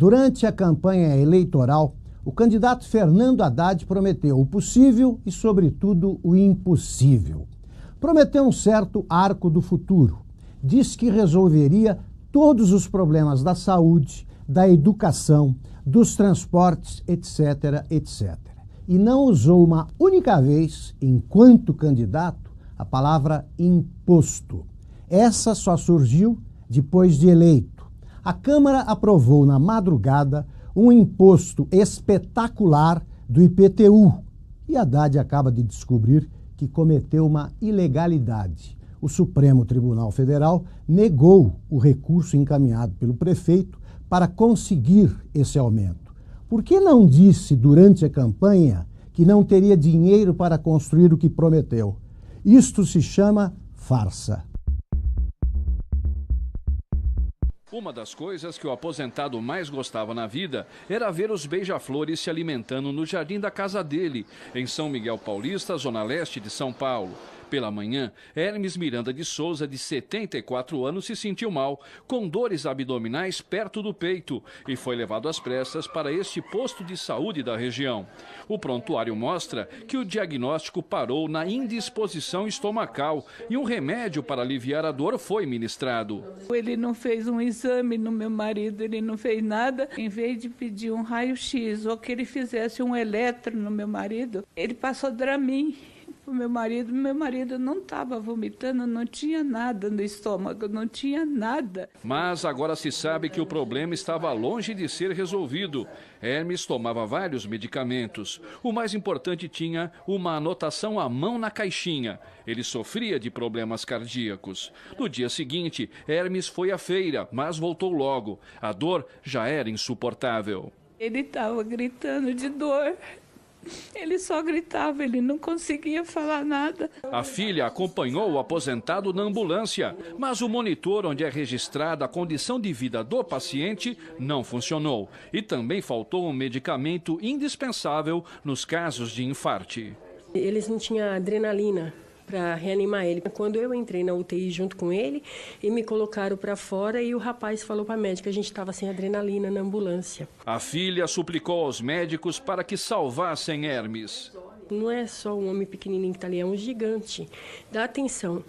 Durante a campanha eleitoral, o candidato Fernando Haddad prometeu o possível e, sobretudo, o impossível. Prometeu um certo arco do futuro. Disse que resolveria todos os problemas da saúde, da educação, dos transportes, etc., etc. E não usou uma única vez, enquanto candidato, a palavra imposto. Essa só surgiu depois de eleito. A Câmara aprovou na madrugada um imposto espetacular do IPTU. E Haddad acaba de descobrir que cometeu uma ilegalidade. O Supremo Tribunal Federal negou o recurso encaminhado pelo prefeito para conseguir esse aumento. Por que não disse durante a campanha que não teria dinheiro para construir o que prometeu? Isto se chama farsa. Uma das coisas que o aposentado mais gostava na vida era ver os beija-flores se alimentando no jardim da casa dele, em São Miguel Paulista, zona leste de São Paulo. Pela manhã, Hermes Miranda de Souza, de 74 anos, se sentiu mal, com dores abdominais perto do peito, e foi levado às pressas para este posto de saúde da região. O prontuário mostra que o diagnóstico parou na indisposição estomacal e um remédio para aliviar a dor foi ministrado. Ele não fez um exame no meu marido, ele não fez nada. Em vez de pedir um raio-x ou que ele fizesse um eletro no meu marido, ele passou Dramin. O meu marido não estava vomitando, não tinha nada no estômago, não tinha nada. Mas agora se sabe que o problema estava longe de ser resolvido. Hermes tomava vários medicamentos. O mais importante, tinha uma anotação à mão na caixinha. Ele sofria de problemas cardíacos. No dia seguinte, Hermes foi à feira, mas voltou logo. A dor já era insuportável. Ele estava gritando de dor. Ele só gritava, ele não conseguia falar nada. A filha acompanhou o aposentado na ambulância, mas o monitor onde é registrada a condição de vida do paciente não funcionou. E também faltou um medicamento indispensável nos casos de infarte. Eles não tinham adrenalina para reanimar ele. Quando eu entrei na UTI junto com ele, e me colocaram para fora e o rapaz falou para a médica que a gente estava sem adrenalina na ambulância. A filha suplicou aos médicos para que salvassem Hermes. Não é só um homem pequenininho que está ali, é um gigante. Dá atenção.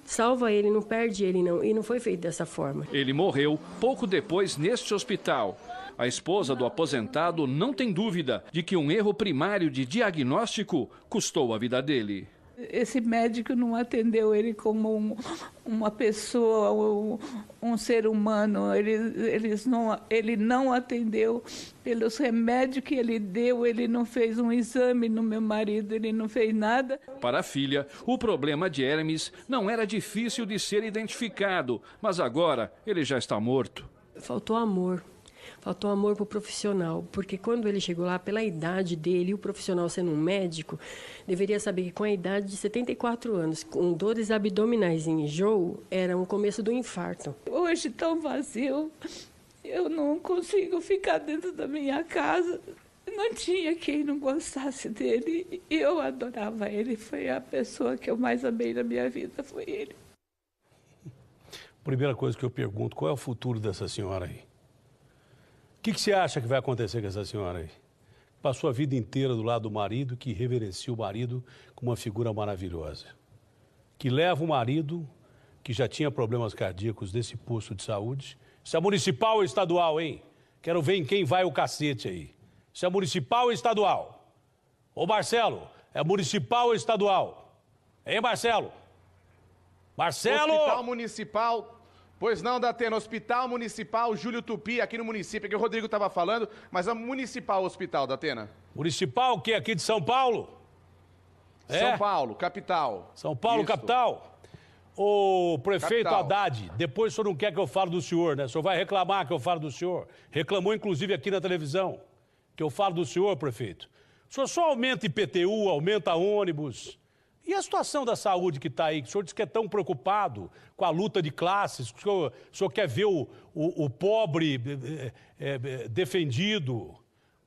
Salva ele, não perde ele não. E não foi feito dessa forma. Ele morreu pouco depois neste hospital. A esposa do aposentado não tem dúvida de que um erro primário de diagnóstico custou a vida dele. Esse médico não atendeu ele como uma pessoa, um ser humano. Ele não atendeu pelos remédios que ele deu, ele não fez um exame no meu marido, ele não fez nada. Para a filha, o problema de Hermes não era difícil de ser identificado, mas agora ele já está morto. Faltou amor. Faltou amor para o profissional, porque quando ele chegou lá, pela idade dele, o profissional sendo um médico, deveria saber que com a idade de 74 anos, com dores abdominais e enjoo, era o começo do infarto. Hoje tão vazio, eu não consigo ficar dentro da minha casa. Não tinha quem não gostasse dele, eu adorava ele, foi a pessoa que eu mais amei na minha vida, foi ele. Primeira coisa que eu pergunto, qual é o futuro dessa senhora aí? O que você acha que vai acontecer com essa senhora aí? Passou a vida inteira do lado do marido, que reverencia o marido como uma figura maravilhosa. Que leva o marido, que já tinha problemas cardíacos, desse posto de saúde. Isso é municipal ou estadual, hein? Quero ver em quem vai o cacete aí. Isso é municipal ou estadual? Ô Marcelo, é municipal ou estadual? Hein, Marcelo? Marcelo! Hospital Municipal... Pois não, Datena, Hospital Municipal Júlio Tupi, aqui no município, que o Rodrigo estava falando, mas é Municipal Hospital, Datena. Municipal, o quê? Aqui de São Paulo? São Paulo, capital. São Paulo, isso. Capital. O prefeito Capital. Haddad, depois o senhor não quer que eu fale do senhor, né? O senhor vai reclamar que eu falo do senhor. Reclamou, inclusive, aqui na televisão, que eu falo do senhor, prefeito. O senhor só aumenta IPTU, aumenta ônibus. E a situação da saúde que está aí, que o senhor diz que é tão preocupado com a luta de classes, que o senhor quer ver o pobre defendido,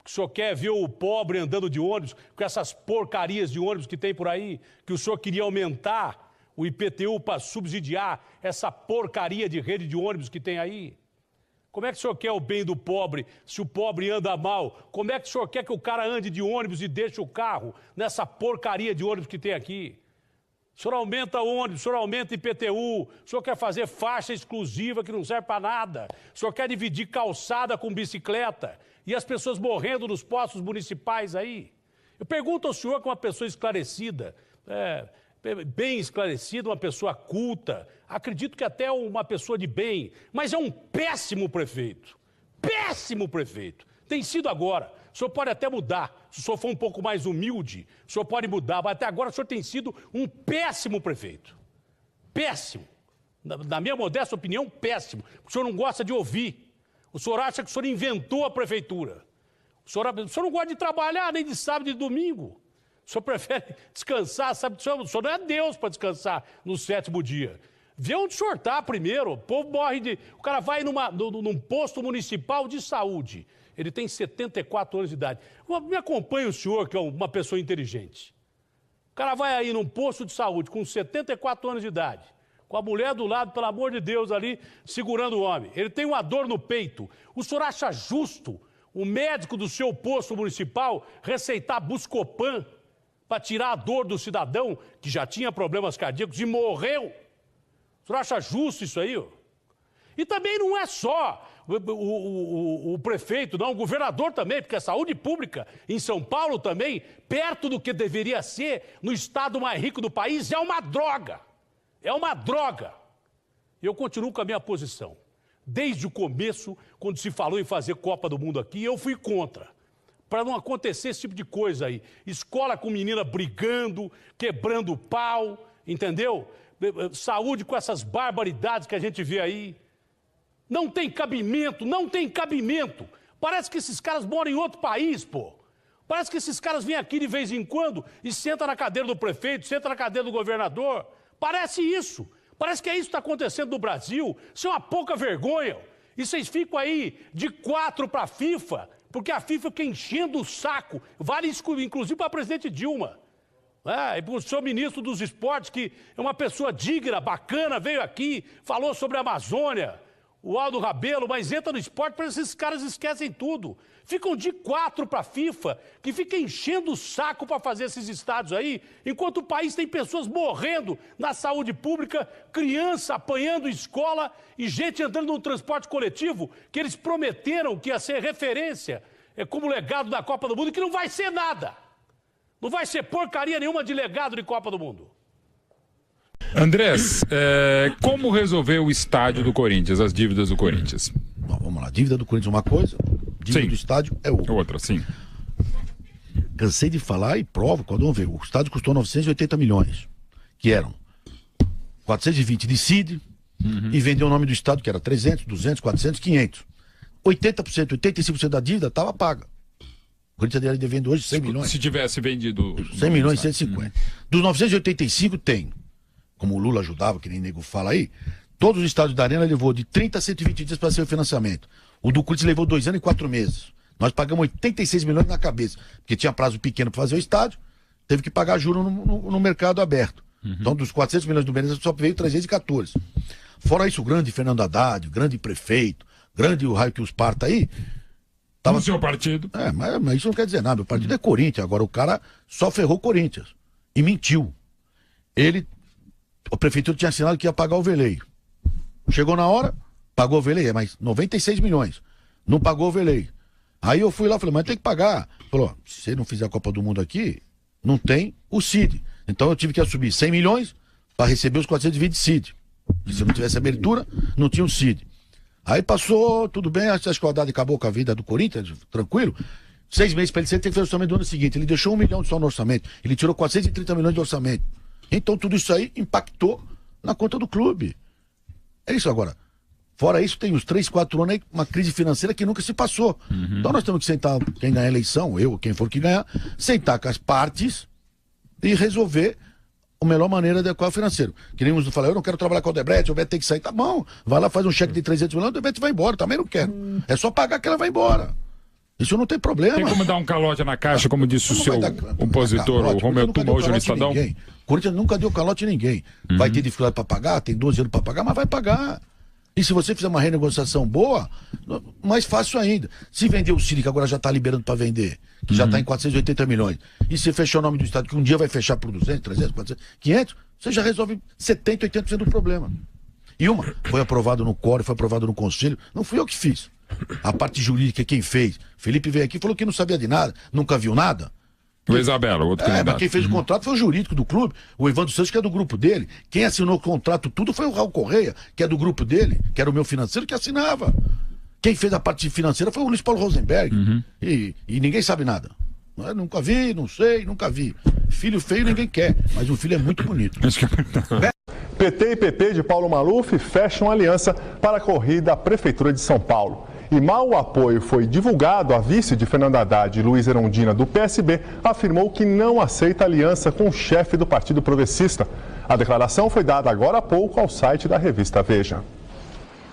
que o senhor quer ver o pobre andando de ônibus, com essas porcarias de ônibus que tem por aí, que o senhor queria aumentar o IPTU para subsidiar essa porcaria de rede de ônibus que tem aí. Como é que o senhor quer o bem do pobre se o pobre anda mal? Como é que o senhor quer que o cara ande de ônibus e deixe o carro nessa porcaria de ônibus que tem aqui? O senhor aumenta ônibus, o senhor aumenta IPTU, o senhor quer fazer faixa exclusiva que não serve para nada, o senhor quer dividir calçada com bicicleta e as pessoas morrendo nos postos municipais aí. Eu pergunto ao senhor, que é uma pessoa esclarecida, bem esclarecida, uma pessoa culta, acredito que até uma pessoa de bem, mas é um péssimo prefeito. Péssimo prefeito. Tem sido agora. O senhor pode até mudar. Se o senhor for um pouco mais humilde, o senhor pode mudar. Mas até agora o senhor tem sido um péssimo prefeito. Péssimo. Na minha modesta opinião, péssimo. O senhor não gosta de ouvir. O senhor acha que o senhor inventou a prefeitura. O senhor não gosta de trabalhar nem de sábado e de domingo. O senhor prefere descansar, sabe? O senhor não é Deus para descansar no 7º dia. Vê onde o senhor está primeiro. O povo morre de... O cara vai num posto municipal de saúde. Ele tem 74 anos de idade. Me acompanha o senhor, que é uma pessoa inteligente. O cara vai aí num posto de saúde com 74 anos de idade, com a mulher do lado, pelo amor de Deus, ali, segurando o homem. Ele tem uma dor no peito. O senhor acha justo o médico do seu posto municipal receitar Buscopan para tirar a dor do cidadão que já tinha problemas cardíacos e morreu? O senhor acha justo isso aí? E também não é só o prefeito, não, o governador também, porque a saúde pública em São Paulo também, perto do que deveria ser no estado mais rico do país, é uma droga. É uma droga. E eu continuo com a minha posição. Desde o começo, quando se falou em fazer Copa do Mundo aqui, eu fui contra. Para não acontecer esse tipo de coisa aí. Escola com menina brigando, quebrando pau, entendeu? Saúde com essas barbaridades que a gente vê aí. Não tem cabimento, não tem cabimento. Parece que esses caras moram em outro país, pô. Parece que esses caras vêm aqui de vez em quando e sentam na cadeira do prefeito, sentam na cadeira do governador. Parece isso. Parece que é isso que está acontecendo no Brasil. Isso é uma pouca vergonha. E vocês ficam aí de 4 para a FIFA, porque a FIFA fica enchendo o saco. Vale inclusive para a presidente Dilma. E para o senhor ministro dos esportes, que é uma pessoa digna, bacana, veio aqui, falou sobre a Amazônia, o Aldo Rabelo, mas entra no esporte, parece que esses caras esquecem tudo. Ficam de 4 para a FIFA, que fica enchendo o saco para fazer esses estádios aí, enquanto o país tem pessoas morrendo na saúde pública, criança apanhando escola e gente andando no transporte coletivo, que eles prometeram que ia ser referência como legado da Copa do Mundo, e que não vai ser nada. Não vai ser porcaria nenhuma de legado de Copa do Mundo. Andrés, como resolver o estádio do Corinthians, as dívidas do Corinthians? Bom, vamos lá, dívida do Corinthians é uma coisa, dívida do estádio é outra. Outra, sim. Cansei de falar e provo, quando vamos ver, o estádio custou 980 milhões, que eram 420 de CID, e vendeu o nome do estádio, que era 300, 200, 400, 500. 80%, 85% da dívida estava paga. O Corinthians estaria devendo hoje 100 milhões. Se tivesse vendido... 100 milhões e 150. Dos 985 tem, como o Lula ajudava, que nem nego fala aí, todos os estádios da Arena levou de 30 a 120 dias para ser o financiamento. O do Corinthians levou 2 anos e 4 meses. Nós pagamos 86 milhões na cabeça, porque tinha prazo pequeno para fazer o estádio, teve que pagar juros no mercado aberto. Então, dos 400 milhões do Benedito, só veio 314. Fora isso, o grande Fernando Haddad, o grande prefeito, grande o raio que os parta aí... Tava... No seu partido. Mas isso não quer dizer nada. O partido é Corinthians. Agora o cara só ferrou Corinthians. E mentiu. A prefeitura tinha assinado que ia pagar o veleio. Chegou na hora, pagou o veleio, mas 96 milhões. Não pagou o veleio. Aí eu fui lá e falei, mas tem que pagar. Falou, se você não fizer a Copa do Mundo aqui, não tem o CID. Então eu tive que assumir 100 milhões para receber os 420 de CID. E se não tivesse abertura, não tinha o CID. Aí passou, tudo bem, acho que o Haddad acabou com a vida do Corinthians, tranquilo. 6 meses para ele, ele tem que fazer o orçamento do ano seguinte. Ele deixou 1 milhão só no orçamento. Ele tirou 430 milhões de orçamento. Então tudo isso aí impactou na conta do clube. É isso agora. Fora isso, tem uns 3, 4 anos aí, uma crise financeira que nunca se passou. Então nós temos que sentar, quem ganhar a eleição, eu, quem for que ganhar, sentar com as partes e resolver a melhor maneira de adequar o financeiro. Que nem uns falam, eu não quero trabalhar com o Odebrecht, o Odebrecht tem que sair. Tá bom, vai lá, faz um cheque de 300 milhões, o Odebrecht vai embora, também não quero. É só pagar que ela vai embora. Isso não tem problema. Tem como dar um calote na caixa, como disse o seu opositor, o Romeu Tuma, hoje no Estadão? O Corinthians nunca deu calote em ninguém. Vai ter dificuldade para pagar, tem 12 anos para pagar, mas vai pagar. E se você fizer uma renegociação boa, mais fácil ainda. Se vender o Cine, que agora já está liberando para vender, que já está em 480 milhões, e se fechar o nome do Estado, que um dia vai fechar por 200, 300, 400, 500, você já resolve 70%, 80% do problema. E foi aprovado no CORE, foi aprovado no Conselho, não fui eu que fiz. A parte jurídica, quem fez? Felipe veio aqui e falou que não sabia de nada, nunca viu nada. O Isabela, outro candidato. Mas quem fez o contrato foi o jurídico do clube, o Evandro Santos, que é do grupo dele. Quem assinou o contrato tudo foi o Raul Correia, que é do grupo dele, que era o meu financeiro, que assinava. Quem fez a parte financeira foi o Luiz Paulo Rosenberg. E ninguém sabe nada. Eu nunca vi, não sei, nunca vi. Filho feio ninguém quer, mas um filho é muito bonito. PT e PP de Paulo Maluf fecham aliança para a corrida à Prefeitura de São Paulo. E mal o apoio foi divulgado, a vice de Fernando Haddad, Luísa Erundina, do PSB, afirmou que não aceita aliança com o chefe do Partido Progressista. A declaração foi dada agora há pouco ao site da revista Veja.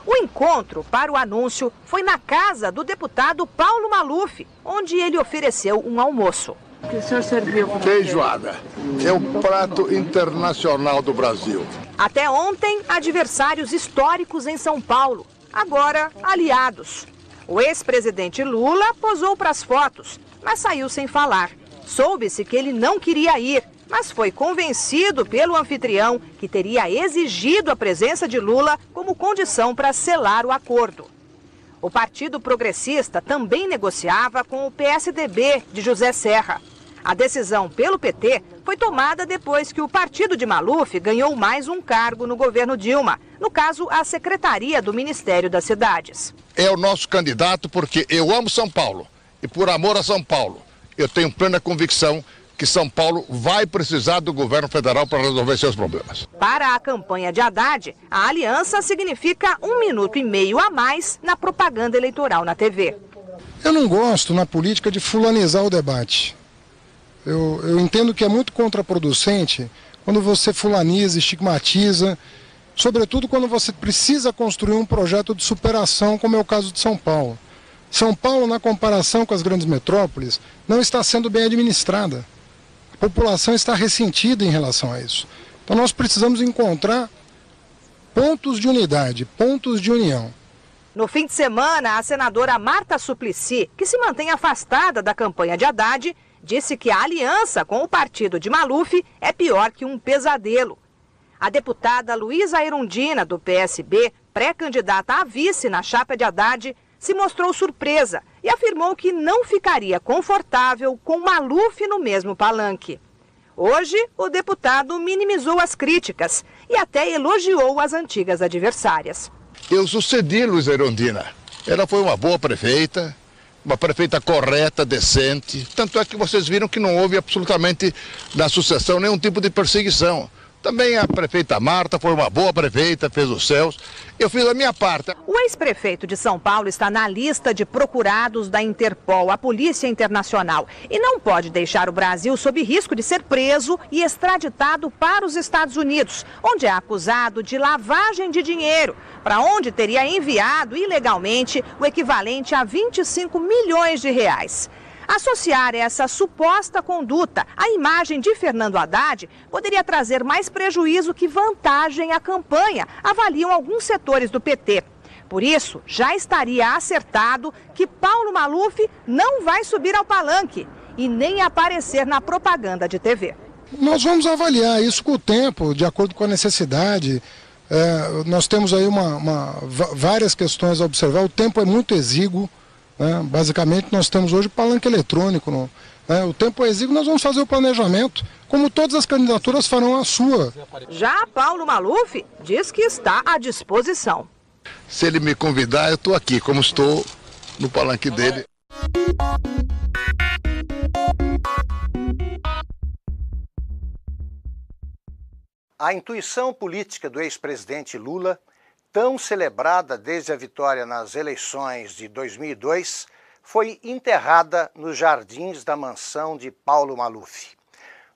O encontro para o anúncio foi na casa do deputado Paulo Maluf, onde ele ofereceu um almoço. O que o senhor serviu? Feijoada. É o prato internacional do Brasil. Até ontem, adversários históricos em São Paulo. Agora, aliados. O ex-presidente Lula posou para as fotos, mas saiu sem falar. Soube-se que ele não queria ir, mas foi convencido pelo anfitrião que teria exigido a presença de Lula como condição para selar o acordo. O Partido Progressista também negociava com o PSDB de José Serra. A decisão pelo PT foi tomada depois que o partido de Maluf ganhou mais um cargo no governo Dilma, no caso, a Secretaria do Ministério das Cidades. É o nosso candidato porque eu amo São Paulo e por amor a São Paulo, eu tenho plena convicção que São Paulo vai precisar do governo federal para resolver seus problemas. Para a campanha de Haddad, a aliança significa 1,5 minutos a mais na propaganda eleitoral na TV. Eu não gosto, na política, de fulanizar o debate. Eu entendo que é muito contraproducente quando você fulaniza, estigmatiza, sobretudo quando você precisa construir um projeto de superação, como é o caso de São Paulo. São Paulo, na comparação com as grandes metrópoles, não está sendo bem administrada. A população está ressentida em relação a isso. Então nós precisamos encontrar pontos de unidade, pontos de união. No fim de semana, a senadora Marta Suplicy, que se mantém afastada da campanha de Haddad, disse que a aliança com o partido de Maluf é pior que um pesadelo. A deputada Luísa Erundina, do PSB, pré-candidata a vice na chapa de Haddad, se mostrou surpresa e afirmou que não ficaria confortável com Maluf no mesmo palanque. Hoje, o deputado minimizou as críticas e até elogiou as antigas adversárias. Eu sucedi Luísa Erundina. Ela foi uma boa prefeita, uma prefeita correta, decente. Tanto é que vocês viram que não houve absolutamente na sucessão nenhum tipo de perseguição. Também a prefeita Marta foi uma boa prefeita, fez os céus. Eu fiz a minha parte. O ex-prefeito de São Paulo está na lista de procurados da Interpol, a Polícia Internacional, e não pode deixar o Brasil sob risco de ser preso e extraditado para os Estados Unidos, onde é acusado de lavagem de dinheiro, para onde teria enviado ilegalmente o equivalente a 25 milhões de reais. Associar essa suposta conduta à imagem de Fernando Haddad poderia trazer mais prejuízo que vantagem à campanha, avaliam alguns setores do PT. Por isso, já estaria acertado que Paulo Maluf não vai subir ao palanque e nem aparecer na propaganda de TV. Nós vamos avaliar isso com o tempo, de acordo com a necessidade. Nós temos aí várias questões a observar, o tempo é muito exíguo. Basicamente, nós temos hoje palanque eletrônico. O tempo é exíguo, nós vamos fazer o planejamento, como todas as candidaturas farão a sua. Já Paulo Maluf diz que está à disposição. Se ele me convidar, eu estou aqui, como estou no palanque dele. A intuição política do ex-presidente Lula, tão celebrada desde a vitória nas eleições de 2002, foi enterrada nos jardins da mansão de Paulo Maluf.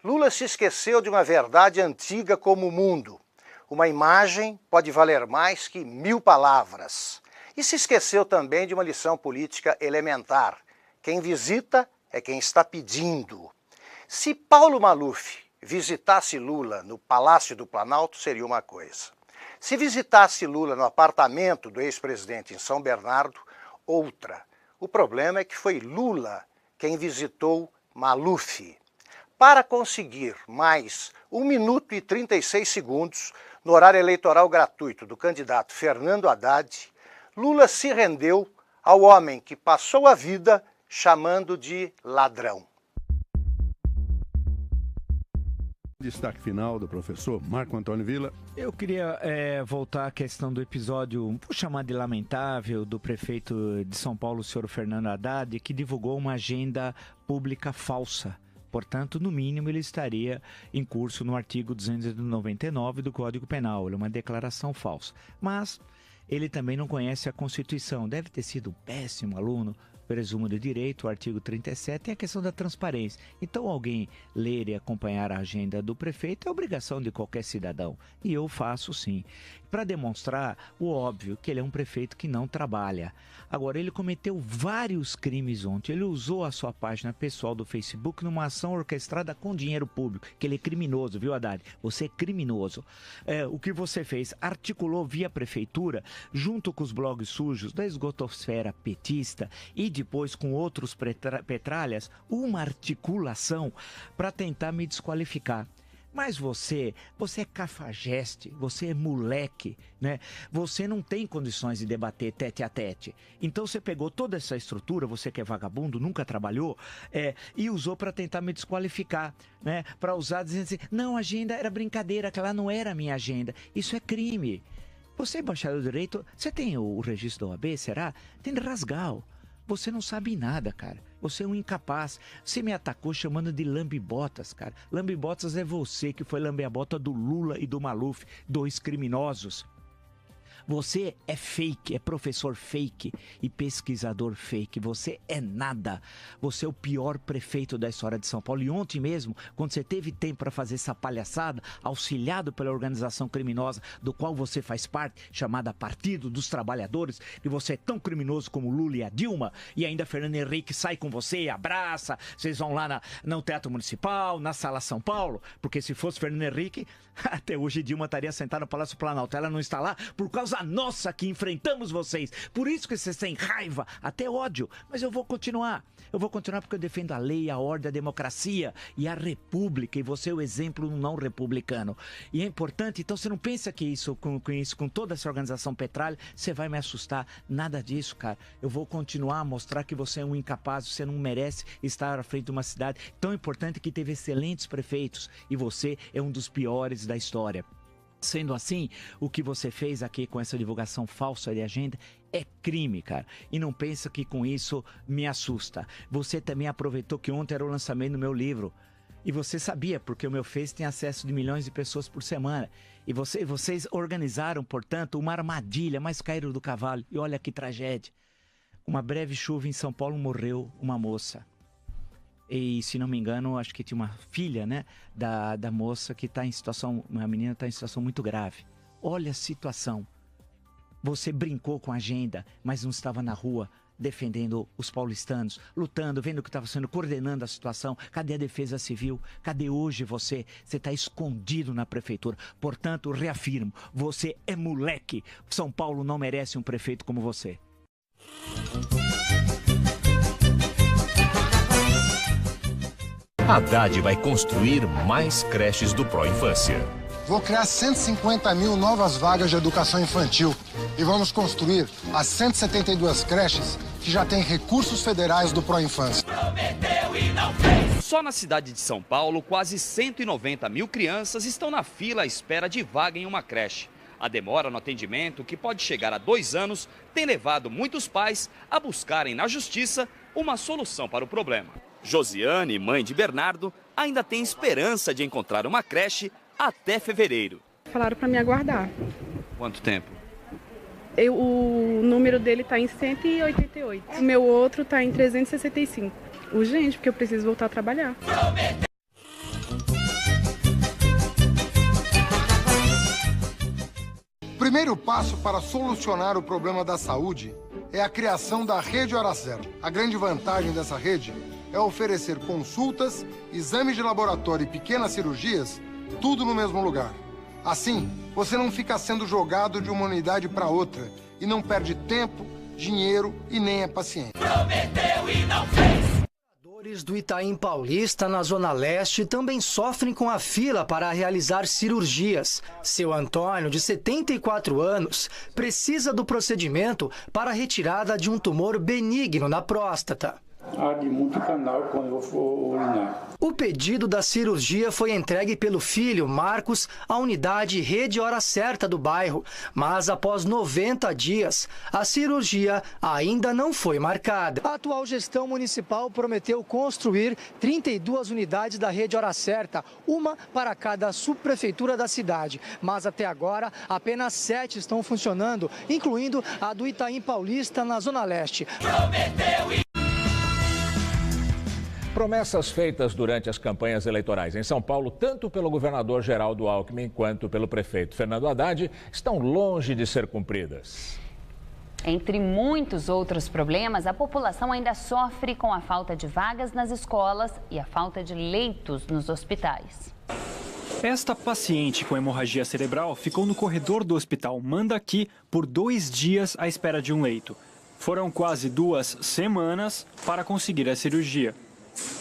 Lula se esqueceu de uma verdade antiga como o mundo. Uma imagem pode valer mais que 1000 palavras. E se esqueceu também de uma lição política elementar. Quem visita é quem está pedindo. Se Paulo Maluf visitasse Lula no Palácio do Planalto, seria uma coisa. Se visitasse Lula no apartamento do ex-presidente em São Bernardo, outra. O problema é que foi Lula quem visitou Maluf. Para conseguir mais 1 minuto e 36 segundos no horário eleitoral gratuito do candidato Fernando Haddad, Lula se rendeu ao homem que passou a vida chamando de ladrão. Destaque final do professor Marco Antônio Villa. Eu queria voltar à questão do episódio, vou chamar de lamentável, do prefeito de São Paulo, o senhor Fernando Haddad, que divulgou uma agenda pública falsa. Portanto, no mínimo, ele estaria em curso no artigo 299 do Código Penal. É uma declaração falsa. Mas ele também não conhece a Constituição. Deve ter sido um péssimo aluno. Presumo de direito, o artigo 37, tem a questão da transparência. Então, alguém ler e acompanhar a agenda do prefeito é obrigação de qualquer cidadão. E eu faço sim. Para demonstrar o óbvio, que ele é um prefeito que não trabalha. Agora, ele cometeu vários crimes ontem. Ele usou a sua página pessoal do Facebook numa ação orquestrada com dinheiro público, que ele é criminoso, viu, Haddad? Você é criminoso. O que você fez? Articulou via prefeitura, junto com os blogs sujos da esgotosfera petista e depois com outros petralhas, uma articulação para tentar me desqualificar. Mas você é cafajeste, você é moleque, né? Você não tem condições de debater tete a tete. Então você pegou toda essa estrutura, você que é vagabundo, nunca trabalhou, e usou para tentar me desqualificar, né? Para usar dizendo assim, não, a agenda era brincadeira, aquela não era a minha agenda. Isso é crime. Você é bacharel de direito, você tem o registro da OAB, será? Tem de rasgar. Você não sabe nada, cara. Você é um incapaz. Você me atacou chamando de lambibotas, cara. Lambibotas é você que foi lamber a bota do Lula e do Maluf, dois criminosos. Você é fake, é professor fake e pesquisador fake. Você é nada. Você é o pior prefeito da história de São Paulo. E ontem mesmo, quando você teve tempo para fazer essa palhaçada, auxiliado pela organização criminosa do qual você faz parte, chamada Partido dos Trabalhadores, e você é tão criminoso como Lula e a Dilma, e ainda Fernando Henrique sai com você, abraça, vocês vão lá no Teatro Municipal, na Sala São Paulo, porque se fosse Fernando Henrique, até hoje Dilma estaria sentada no Palácio Planalto. Ela não está lá por causa nossa que enfrentamos vocês. Por isso que vocês têm raiva, até ódio. Mas eu vou continuar. Eu vou continuar porque eu defendo a lei, a ordem, a democracia e a república. E você é o exemplo não republicano. E é importante, então você não pensa que com toda essa organização Petralha, você vai me assustar. Nada disso, cara. Eu vou continuar a mostrar que você é um incapaz, você não merece estar à frente de uma cidade tão importante que teve excelentes prefeitos. E você é um dos piores da história. Sendo assim, o que você fez aqui com essa divulgação falsa de agenda é crime, cara. E não pensa que com isso me assusta. Você também aproveitou que ontem era o lançamento do meu livro. E você sabia, porque o meu Face tem acesso de milhões de pessoas por semana. E vocês organizaram, portanto, uma armadilha, mas caíram do cavalo. E olha que tragédia. Uma breve chuva em São Paulo morreu uma moça. E, se não me engano, acho que tinha uma filha, né, da moça que está em situação, uma menina está em situação muito grave. Olha a situação. Você brincou com a agenda, mas não estava na rua defendendo os paulistanos, lutando, vendo o que estava sendo, coordenando a situação. Cadê a defesa civil? Cadê hoje você? Você está escondido na prefeitura. Portanto, reafirmo, você é moleque. São Paulo não merece um prefeito como você. Haddad vai construir mais creches do Pró-Infância. Vou criar 150 mil novas vagas de educação infantil e vamos construir as 172 creches que já têm recursos federais do Pró-Infância. Prometeu e não fez. Só na cidade de São Paulo, quase 190 mil crianças estão na fila à espera de vaga em uma creche. A demora no atendimento, que pode chegar a 2 anos, tem levado muitos pais a buscarem na justiça uma solução para o problema. Josiane, mãe de Bernardo, ainda tem esperança de encontrar uma creche até fevereiro. Falaram para me aguardar. Quanto tempo? O número dele está em 188. O meu outro está em 365. Urgente, porque eu preciso voltar a trabalhar. O primeiro passo para solucionar o problema da saúde é a criação da Rede Hora Zero. A grande vantagem dessa rede é oferecer consultas, exames de laboratório e pequenas cirurgias, tudo no mesmo lugar. Assim, você não fica sendo jogado de uma unidade para outra e não perde tempo, dinheiro e nem a paciência. Prometeu e não fez. Moradores do Itaim Paulista, na Zona Leste, também sofrem com a fila para realizar cirurgias. Seu Antônio, de 74 anos, precisa do procedimento para a retirada de um tumor benigno na próstata. Arde muito canal quando eu for urinar. O pedido da cirurgia foi entregue pelo filho, Marcos, à unidade Rede Hora Certa do bairro. Mas após 90 dias, a cirurgia ainda não foi marcada. A atual gestão municipal prometeu construir 32 unidades da Rede Hora Certa, uma para cada subprefeitura da cidade. Mas até agora, apenas 7 estão funcionando, incluindo a do Itaim Paulista, na Zona Leste. Prometeu e... Promessas feitas durante as campanhas eleitorais em São Paulo, tanto pelo governador Geraldo Alckmin quanto pelo prefeito Fernando Haddad, estão longe de ser cumpridas. Entre muitos outros problemas, a população ainda sofre com a falta de vagas nas escolas e a falta de leitos nos hospitais. Esta paciente com hemorragia cerebral ficou no corredor do hospital Mandaqui por 2 dias à espera de um leito. Foram quase 2 semanas para conseguir a cirurgia.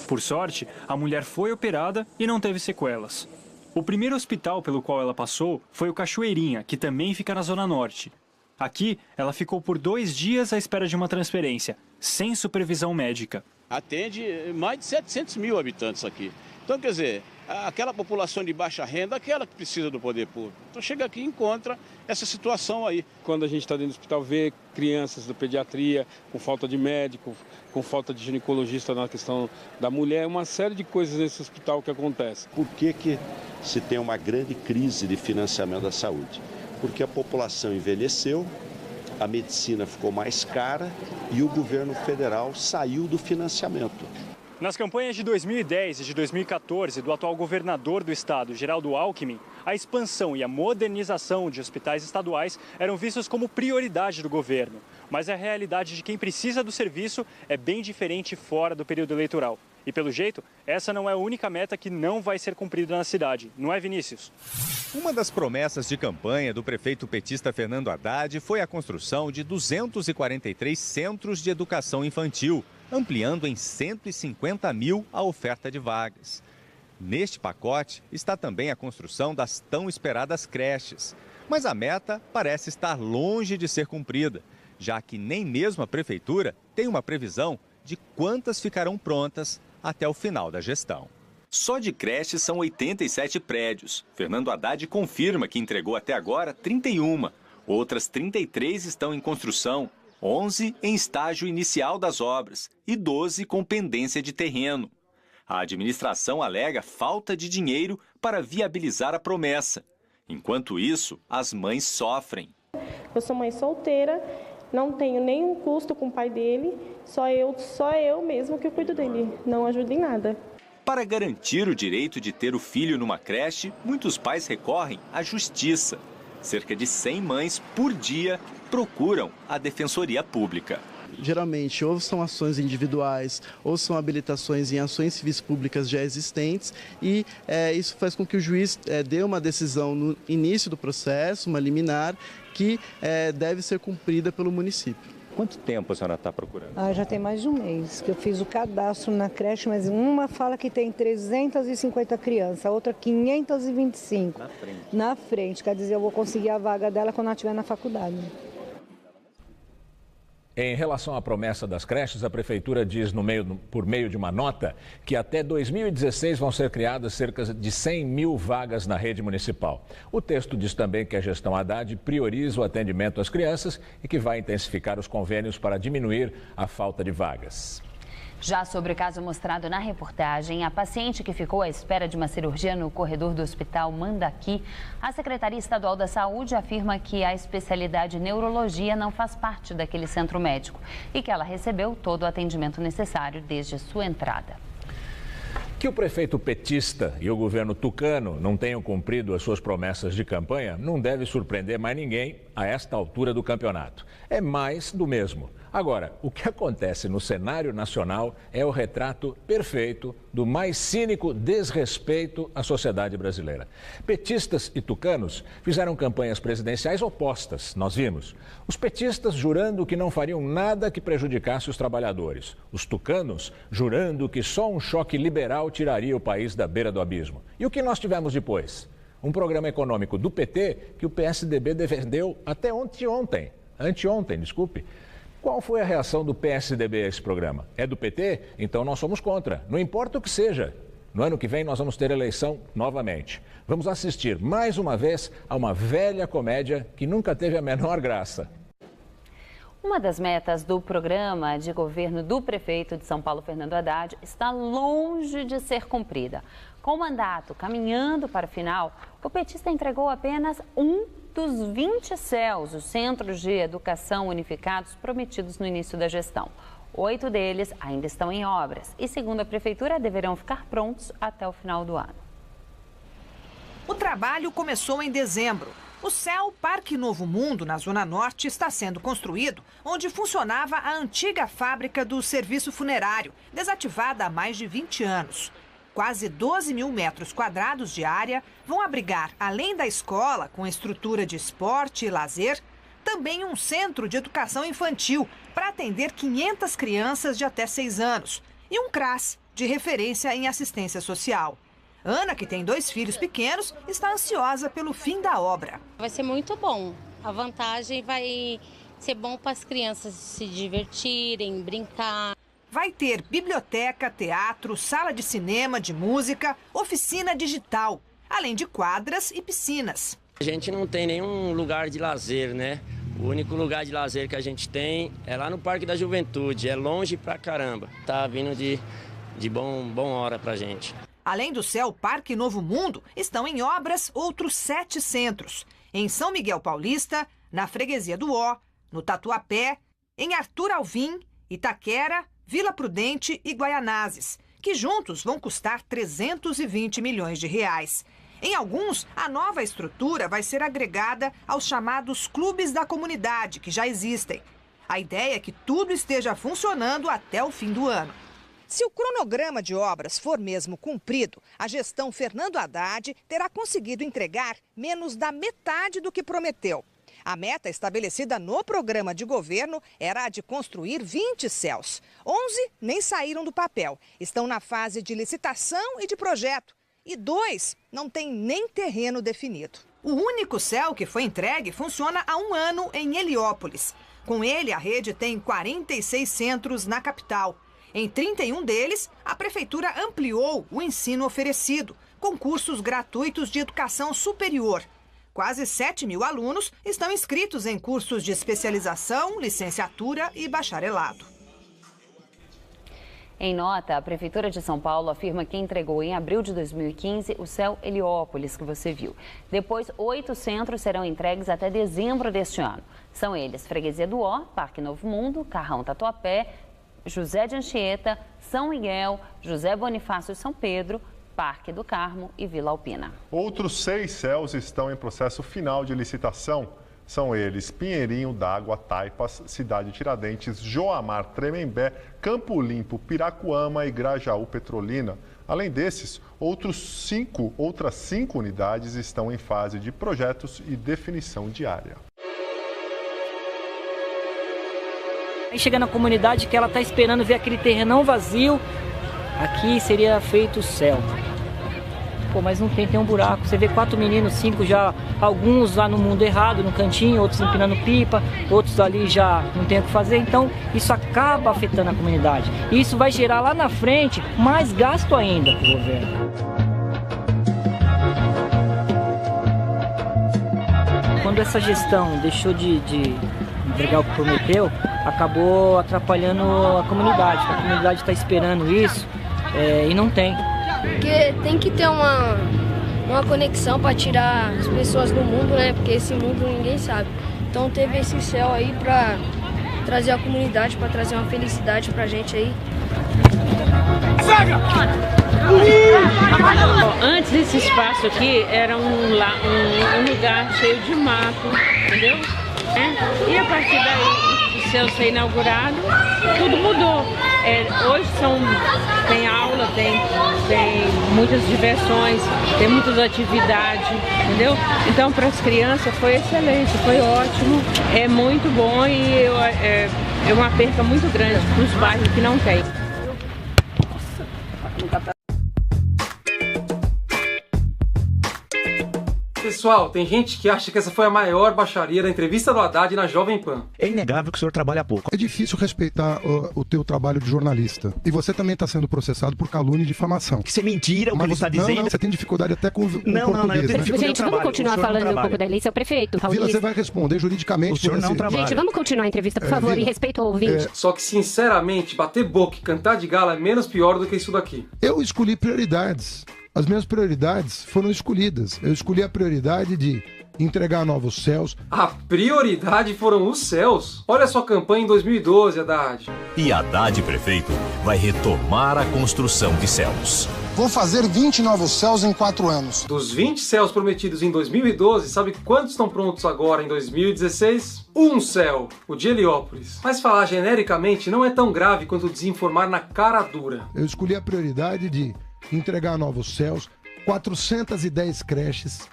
Por sorte, a mulher foi operada e não teve sequelas. O primeiro hospital pelo qual ela passou foi o Cachoeirinha, que também fica na Zona Norte. Aqui, ela ficou por 2 dias à espera de uma transferência, sem supervisão médica. Atende mais de 700 mil habitantes aqui. Então, quer dizer, aquela população de baixa renda, aquela que precisa do poder público. Então chega aqui e encontra essa situação aí. Quando a gente está dentro do hospital, vê crianças da pediatria com falta de médico, com falta de ginecologista na questão da mulher, uma série de coisas nesse hospital que acontece. Por que se tem uma grande crise de financiamento da saúde? Porque a população envelheceu, a medicina ficou mais cara e o governo federal saiu do financiamento. Nas campanhas de 2010 e de 2014 do atual governador do estado, Geraldo Alckmin, a expansão e a modernização de hospitais estaduais eram vistos como prioridade do governo. Mas a realidade de quem precisa do serviço é bem diferente fora do período eleitoral. E, pelo jeito, essa não é a única meta que não vai ser cumprida na cidade. Não é, Vinícius? Uma das promessas de campanha do prefeito petista Fernando Haddad foi a construção de 243 centros de educação infantil, ampliando em 150 mil a oferta de vagas. Neste pacote está também a construção das tão esperadas creches. Mas a meta parece estar longe de ser cumprida, já que nem mesmo a prefeitura tem uma previsão de quantas ficarão prontas até o final da gestão. Só de creches são 87 prédios. Fernando Haddad confirma que entregou até agora 31. Outras 33 estão em construção, 11 em estágio inicial das obras e 12 com pendência de terreno. A administração alega falta de dinheiro para viabilizar a promessa. Enquanto isso, as mães sofrem. Eu sou mãe solteira, não tenho nenhum custo com o pai dele, só eu mesmo que eu cuido dele, não ajudo em nada. Para garantir o direito de ter o filho numa creche, muitos pais recorrem à justiça. Cerca de 100 mães por dia procuram a Defensoria Pública. Geralmente, ou são ações individuais, ou são habilitações em ações civis públicas já existentes, e isso faz com que o juiz dê uma decisão no início do processo, uma liminar, que deve ser cumprida pelo município. Quanto tempo a senhora está procurando? Já tem mais de um mês que eu fiz o cadastro na creche, mas uma fala que tem 350 crianças, a outra 525. Na frente. Na frente, quer dizer, eu vou conseguir a vaga dela quando ela estiver na faculdade. Em relação à promessa das creches, a Prefeitura diz por meio de uma nota que até 2016 vão ser criadas cerca de 100 mil vagas na rede municipal. O texto diz também que a gestão Haddad prioriza o atendimento às crianças e que vai intensificar os convênios para diminuir a falta de vagas. Já sobre o caso mostrado na reportagem, a paciente que ficou à espera de uma cirurgia no corredor do Hospital Mandaqui, a Secretaria Estadual da Saúde afirma que a especialidade neurologia não faz parte daquele centro médico e que ela recebeu todo o atendimento necessário desde sua entrada. Que o prefeito petista e o governo tucano não tenham cumprido as suas promessas de campanha não deve surpreender mais ninguém a esta altura do campeonato. É mais do mesmo. Agora, o que acontece no cenário nacional é o retrato perfeito do mais cínico desrespeito à sociedade brasileira. Petistas e tucanos fizeram campanhas presidenciais opostas, nós vimos. Os petistas jurando que não fariam nada que prejudicasse os trabalhadores. Os tucanos jurando que só um choque liberal tiraria o país da beira do abismo. E o que nós tivemos depois? Um programa econômico do PT que o PSDB defendeu até anteontem, desculpe. Qual foi a reação do PSDB a esse programa? É do PT? Então nós somos contra. Não importa o que seja. No ano que vem nós vamos ter eleição novamente. Vamos assistir mais uma vez a uma velha comédia que nunca teve a menor graça. Uma das metas do programa de governo do prefeito de São Paulo, Fernando Haddad, está longe de ser cumprida. Com o mandato caminhando para o final, o petista entregou apenas um dos 20 CELs, os Centros de Educação Unificados, prometidos no início da gestão. 8 deles ainda estão em obras e, segundo a prefeitura, deverão ficar prontos até o final do ano. O trabalho começou em dezembro. O CEL Parque Novo Mundo, na Zona Norte, está sendo construído onde funcionava a antiga fábrica do serviço funerário, desativada há mais de 20 anos. Quase 12 mil metros quadrados de área vão abrigar, além da escola, com estrutura de esporte e lazer, também um centro de educação infantil para atender 500 crianças de até 6 anos e um CRAS, de referência em assistência social. Ana, que tem 2 filhos pequenos, está ansiosa pelo fim da obra. Vai ser muito bom. A vantagem vai ser bom para as crianças se divertirem, brincar. Vai ter biblioteca, teatro, sala de cinema, de música, oficina digital, além de quadras e piscinas. A gente não tem nenhum lugar de lazer, né? O único lugar de lazer que a gente tem é lá no Parque da Juventude, é longe pra caramba. Tá vindo de bom hora pra gente. Além do CEL Parque Novo Mundo, estão em obras outros 7 centros. Em São Miguel Paulista, na Freguesia do Ó, no Tatuapé, em Arthur Alvim, Itaquera, Vila Prudente e Guaianazes, que juntos vão custar 320 milhões de reais. Em alguns, a nova estrutura vai ser agregada aos chamados clubes da comunidade, que já existem. A ideia é que tudo esteja funcionando até o fim do ano. Se o cronograma de obras for mesmo cumprido, a gestão Fernando Haddad terá conseguido entregar menos da metade do que prometeu. A meta estabelecida no programa de governo era a de construir 20 CELs. 11 nem saíram do papel, estão na fase de licitação e de projeto. E 2 não têm nem terreno definido. O único CEL que foi entregue funciona há 1 ano em Heliópolis. Com ele, a rede tem 46 centros na capital. Em 31 deles, a prefeitura ampliou o ensino oferecido, com cursos gratuitos de educação superior. Quase 7 mil alunos estão inscritos em cursos de especialização, licenciatura e bacharelado. Em nota, a Prefeitura de São Paulo afirma que entregou em abril de 2015 o CEL Heliópolis, que você viu. Depois, 8 centros serão entregues até dezembro deste ano. São eles Freguesia do Ó, Parque Novo Mundo, Carrão Tatuapé, José de Anchieta, São Miguel, José Bonifácio e São Pedro, Parque do Carmo e Vila Alpina. Outros 6 CELs estão em processo final de licitação. São eles Pinheirinho d'Água, Taipas, Cidade Tiradentes, Joamar, Tremembé, Campo Limpo, Piracuama e Grajaú Petrolina. Além desses, outras 5 unidades estão em fase de projetos e definição de área. Aí chega na comunidade que ela está esperando ver aquele terrenão vazio. Aqui seria feito o CEL. Pô, mas não tem um buraco. Você vê 4 meninos, 5 já, alguns lá no mundo errado, no cantinho, outros empinando pipa, outros ali já não tem o que fazer. Então, isso acaba afetando a comunidade. E isso vai gerar lá na frente mais gasto ainda para o governo. Quando essa gestão deixou de entregar o que prometeu, acabou atrapalhando a comunidade. A comunidade está esperando isso e não tem. Porque tem que ter uma conexão para tirar as pessoas do mundo, né? Porque esse mundo ninguém sabe. Então teve esse CEL aí para trazer a comunidade, para trazer uma felicidade pra gente aí. Antes esse espaço aqui era um lugar cheio de mato, entendeu? E a partir daí céu ser inaugurado, tudo mudou. Hoje tem aula, tem muitas diversões, tem muitas atividades, entendeu? Então, para as crianças foi excelente, foi ótimo, é muito bom e é uma perca muito grande para os bairros que não tem. Pessoal, tem gente que acha que essa foi a maior baixaria da entrevista do Haddad na Jovem Pan. É inegável que o senhor trabalha pouco. É difícil respeitar o teu trabalho de jornalista. E você também está sendo processado por calúnia e difamação. Isso é mentira o que ele está dizendo. Não, você tem dificuldade até com o português. Eu tenho dificuldade. Gente, vamos continuar falando um pouco da eleição, prefeito. Vila, você vai responder juridicamente. O senhor não trabalha. Gente, vamos continuar a entrevista, por favor, e respeito ao ouvinte. Só que, sinceramente, bater boca e cantar de gala é menos pior do que isso daqui. Eu escolhi prioridades. As minhas prioridades foram escolhidas. Eu escolhi a prioridade de entregar novos céus. A prioridade foram os céus? Olha sua campanha em 2012, Haddad. E Haddad, prefeito, vai retomar a construção de céus. Vou fazer 20 novos céus em 4 anos. Dos 20 céus prometidos em 2012, sabe quantos estão prontos agora em 2016? Um céu, o de Heliópolis. Mas falar genericamente não é tão grave quanto desinformar na cara dura. Eu escolhi a prioridade de entregar novos céus, 410 creches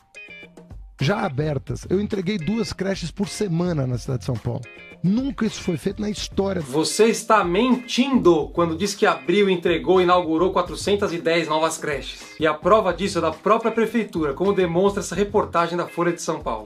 já abertas. Eu entreguei 2 creches por semana na cidade de São Paulo. Nunca isso foi feito na história. Você está mentindo quando diz que abriu, entregou e inaugurou 410 novas creches. E a prova disso é da própria prefeitura, como demonstra essa reportagem da Folha de São Paulo.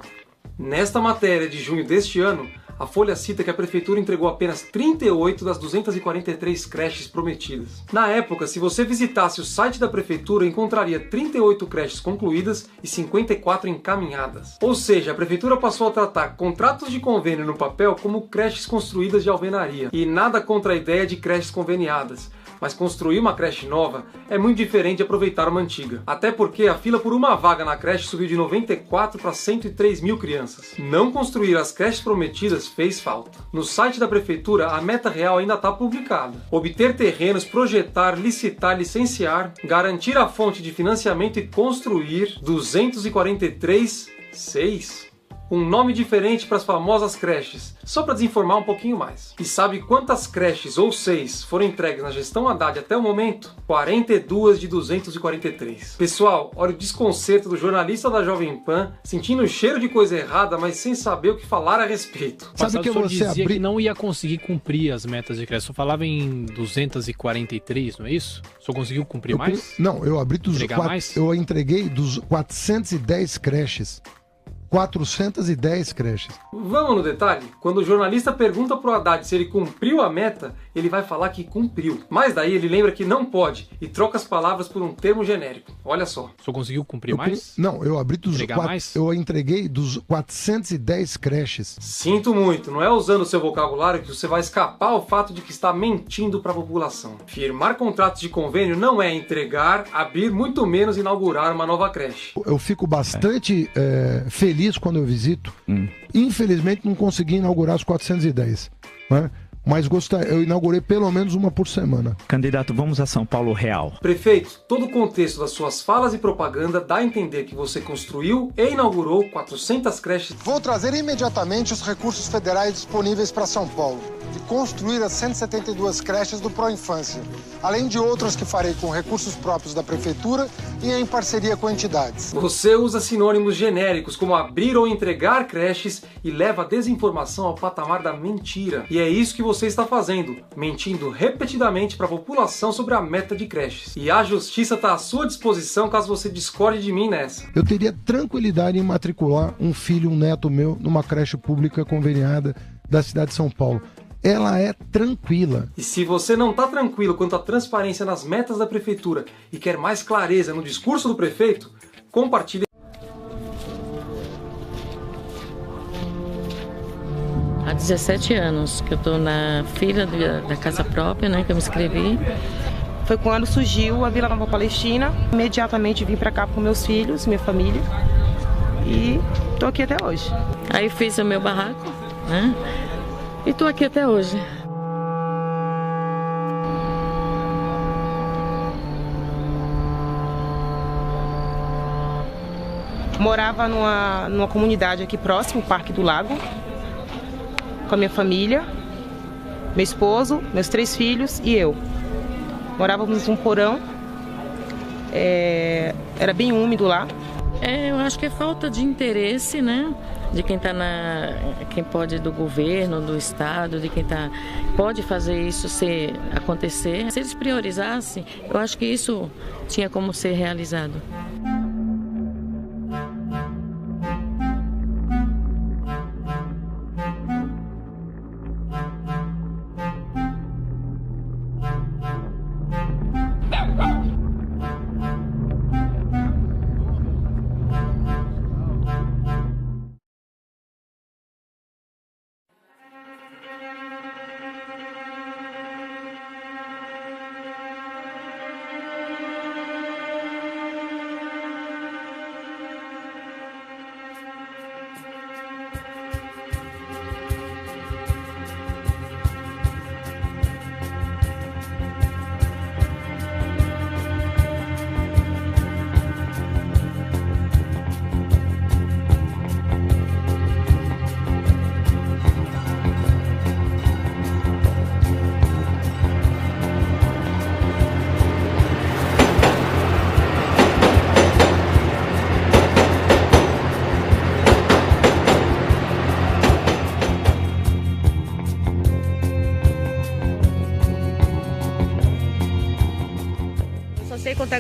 Nesta matéria de junho deste ano, a Folha cita que a prefeitura entregou apenas 38 das 243 creches prometidas. Na época, se você visitasse o site da prefeitura, encontraria 38 creches concluídas e 54 encaminhadas. Ou seja, a prefeitura passou a tratar contratos de convênio no papel como creches construídas de alvenaria. E nada contra a ideia de creches conveniadas. Mas construir uma creche nova é muito diferente de aproveitar uma antiga. Até porque a fila por uma vaga na creche subiu de 94 para 103 mil crianças. Não construir as creches prometidas fez falta. No site da prefeitura, a meta real ainda está publicada. Obter terrenos, projetar, licitar, licenciar, garantir a fonte de financiamento e construir 243,6. Um nome diferente para as famosas creches, só para desinformar um pouquinho mais. E sabe quantas creches, ou 6, foram entregues na gestão Haddad até o momento? 42 de 243. Pessoal, olha o desconcerto do jornalista da Jovem Pan, sentindo o cheiro de coisa errada, mas sem saber o que falar a respeito. Sabe que você dizia que não ia conseguir cumprir as metas de creche. Só falava em 243, não é isso? Só conseguiu cumprir mais? Não, eu abri dos eu entreguei dos 410 creches. 410 creches. Vamos no detalhe? Quando o jornalista pergunta pro Haddad se ele cumpriu a meta, ele vai falar que cumpriu. Mas daí ele lembra que não pode e troca as palavras por um termo genérico. Olha só. Só conseguiu cumprir mais? Não, eu abri dos eu entreguei dos 410 creches. Sinto muito, não é usando o seu vocabulário que você vai escapar ao fato de que está mentindo para a população. Firmar contratos de convênio não é entregar, abrir, muito menos inaugurar uma nova creche. Eu fico bastante feliz quando eu visito. Infelizmente não consegui inaugurar os 410, né? Mas eu inaugurei pelo menos uma por semana. Candidato, vamos a São Paulo real. Prefeito, todo o contexto das suas falas e propaganda dá a entender que você construiu e inaugurou 400 creches. Vou trazer imediatamente os recursos federais disponíveis para São Paulo e construir as 172 creches do Pró-Infância, além de outras que farei com recursos próprios da prefeitura e em parceria com entidades. Você usa sinônimos genéricos como abrir ou entregar creches e leva a desinformação ao patamar da mentira. E é isso que você está fazendo, mentindo repetidamente para a população sobre a meta de creches. E a justiça está à sua disposição caso você discorde de mim nessa. Eu teria tranquilidade em matricular um filho, um neto meu, numa creche pública conveniada da cidade de São Paulo. Ela é tranquila. E se você não está tranquilo quanto à transparência nas metas da prefeitura e quer mais clareza no discurso do prefeito, compartilhe. Há 17 anos que eu estou na fila da casa própria, né, que eu me inscrevi. Foi quando surgiu a Vila Nova Palestina. Imediatamente vim para cá com meus filhos, minha família. E estou aqui até hoje. Aí fiz o meu barraco, né? E estou aqui até hoje. Morava numa comunidade aqui próximo, Parque do Lago, com a minha família. meu esposo, meus 3 filhos e eu. Morávamos num porão, era bem úmido lá. Eu acho que é falta de interesse, né? De quem está quem pode, do governo, do estado, de quem pode fazer isso acontecer. Se eles priorizassem, eu acho que isso tinha como ser realizado.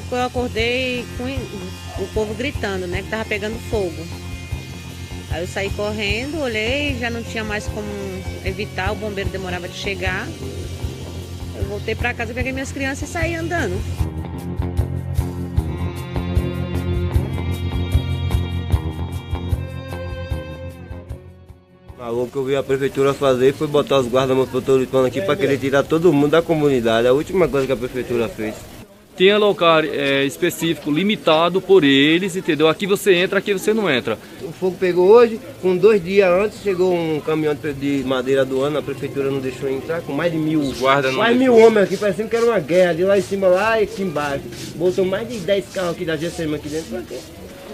Quando eu acordei com o povo gritando, né, que tava pegando fogo. Aí eu saí correndo, olhei, já não tinha mais como evitar, o bombeiro demorava de chegar. Eu voltei para casa, peguei minhas crianças e saí andando. O que eu vi a prefeitura fazer foi botar os guardas metropolitanos aqui para querer tirar todo mundo da comunidade. É a última coisa que a prefeitura fez. Tinha local específico, limitado por eles, entendeu? Aqui você entra, aqui você não entra. O fogo pegou hoje, com 2 dias antes chegou um caminhão de madeira do ano, a prefeitura não deixou entrar, com mais de 1.000. Mais 1.000 homens aqui, parecendo que era uma guerra, de lá em cima lá e aqui embaixo. Botou mais de 10 carros aqui da GCM aqui dentro, pra quê?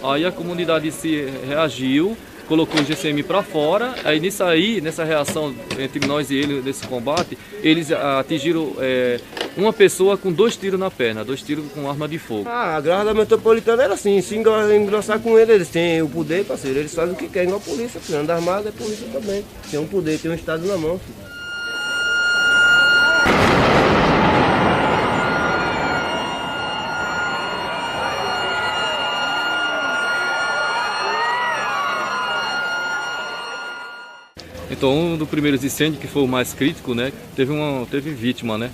Aí a comunidade se reagiu, colocou o GCM para fora, aí nessa reação entre nós e ele, nesse combate, eles atingiram uma pessoa com 2 tiros na perna, 2 tiros com arma de fogo. A guarda metropolitana era assim, se engrossar com eles têm o poder, parceiro, eles fazem o que querem, igual a polícia, filho. Anda armado é polícia também, tem um poder, tem um estado na mão, filho. Então, um dos primeiros incêndios, que foi o mais crítico, né, teve vítima, né?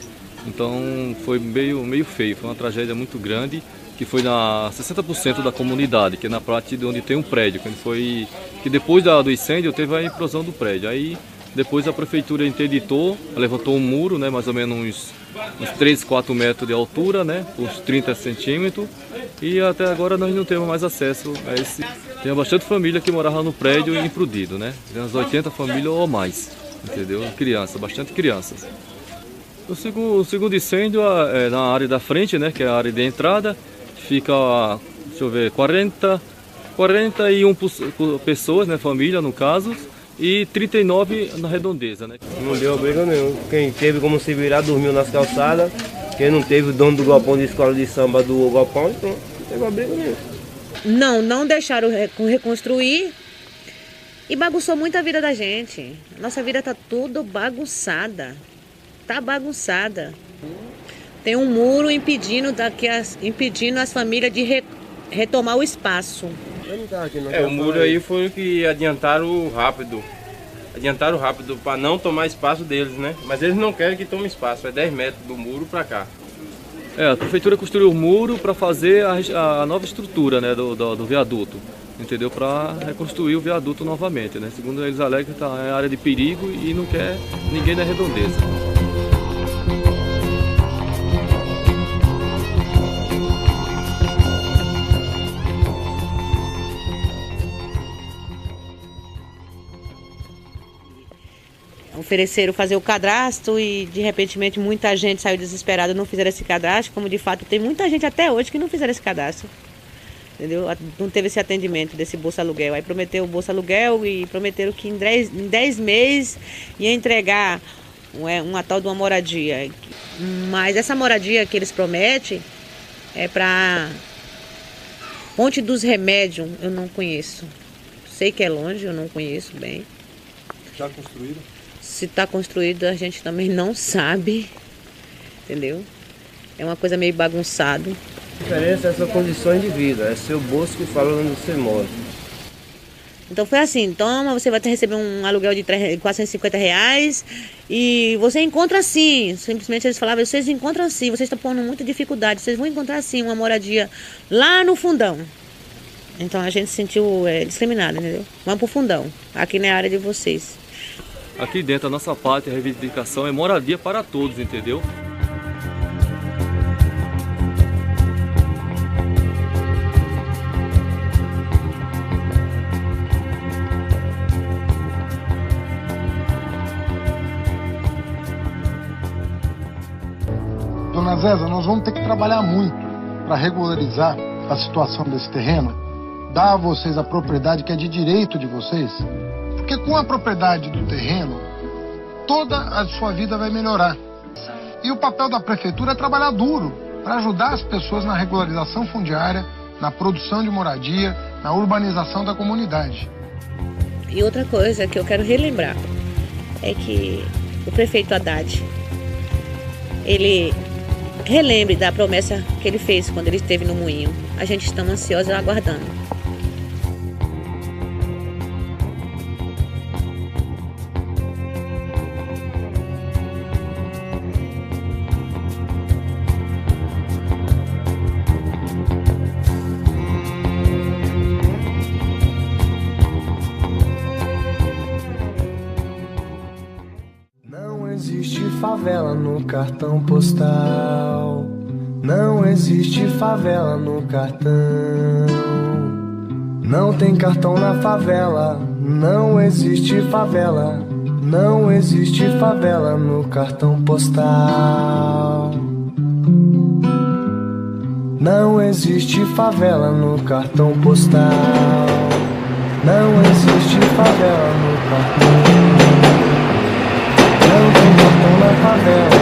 Então, foi meio feio, foi uma tragédia muito grande, que foi na 60% da comunidade, que é na parte de onde tem um prédio, que depois do incêndio teve a implosão do prédio. Aí, depois a prefeitura interditou, levantou um muro, né, mais ou menos uns 3, 4 metros de altura, né, uns 30 centímetros, e até agora nós não temos mais acesso a esse. Tinha bastante família que morava no prédio implodido, né? Tem umas 80 famílias ou mais, entendeu? Crianças, bastante crianças. O segundo incêndio é na área da frente, né? Que é a área de entrada. Fica, deixa eu ver, 41 pessoas, né? Família, no caso, e 39 na redondeza, né? Não deu briga nenhuma. Quem teve como se virar dormiu nas calçadas. Quem não teve, o dono do galpão de escola de samba do galpão, então não teve briga nenhuma. Não deixaram reconstruir e bagunçou muito a vida da gente. Nossa vida tá tudo bagunçada. Tá bagunçada. Tem um muro impedindo as famílias de retomar o espaço. O muro aí foi o que adiantaram rápido. Adiantaram rápido para não tomar espaço deles, né? Mas eles não querem que tome espaço, é 10 metros do muro para cá. A prefeitura construiu o muro para fazer a nova estrutura, né, do viaduto, entendeu? Para reconstruir o viaduto novamente, né? Segundo eles alegam que está em área de perigo e não quer ninguém na redondeza. Ofereceram fazer o cadastro e de repente muita gente saiu desesperada e não fizeram esse cadastro, como de fato tem muita gente até hoje que não fizeram esse cadastro, entendeu? Não teve esse atendimento desse Bolsa Aluguel. Aí prometeu o Bolsa Aluguel e prometeram que em 10 meses ia entregar uma tal de uma moradia. Mas essa moradia que eles prometem é para Ponte dos Remédios, eu não conheço. Sei que é longe, eu não conheço bem. Já construíram? Se está construído, a gente também não sabe, entendeu? É uma coisa meio bagunçada. A diferença é sua condições de vida, é seu bolso que fala onde você mora. Então foi assim, toma, você vai receber um aluguel de R$450 e você encontra assim, simplesmente eles falavam, vocês encontram assim, vocês estão pondo muita dificuldade, vocês vão encontrar assim uma moradia lá no fundão. Então a gente se sentiu discriminado, entendeu? Vamos pro fundão, aqui na área de vocês. Aqui dentro a nossa parte, a reivindicação é moradia para todos, entendeu? Dona Zéza, nós vamos ter que trabalhar muito para regularizar a situação desse terreno, dar a vocês a propriedade que é de direito de vocês, porque com a propriedade do terreno, toda a sua vida vai melhorar. E o papel da prefeitura é trabalhar duro para ajudar as pessoas na regularização fundiária, na produção de moradia, na urbanização da comunidade. E outra coisa que eu quero relembrar é que o prefeito Haddad, ele relembre da promessa que ele fez quando ele esteve no Moinho. A gente está ansiosos aguardando. Não existe favela no cartão postal. Não existe favela no cartão. Não tem cartão na favela. Não existe favela. Não existe favela no cartão postal. Não existe favela no cartão postal. Não existe favela no cartão. Não tem cartão na favela,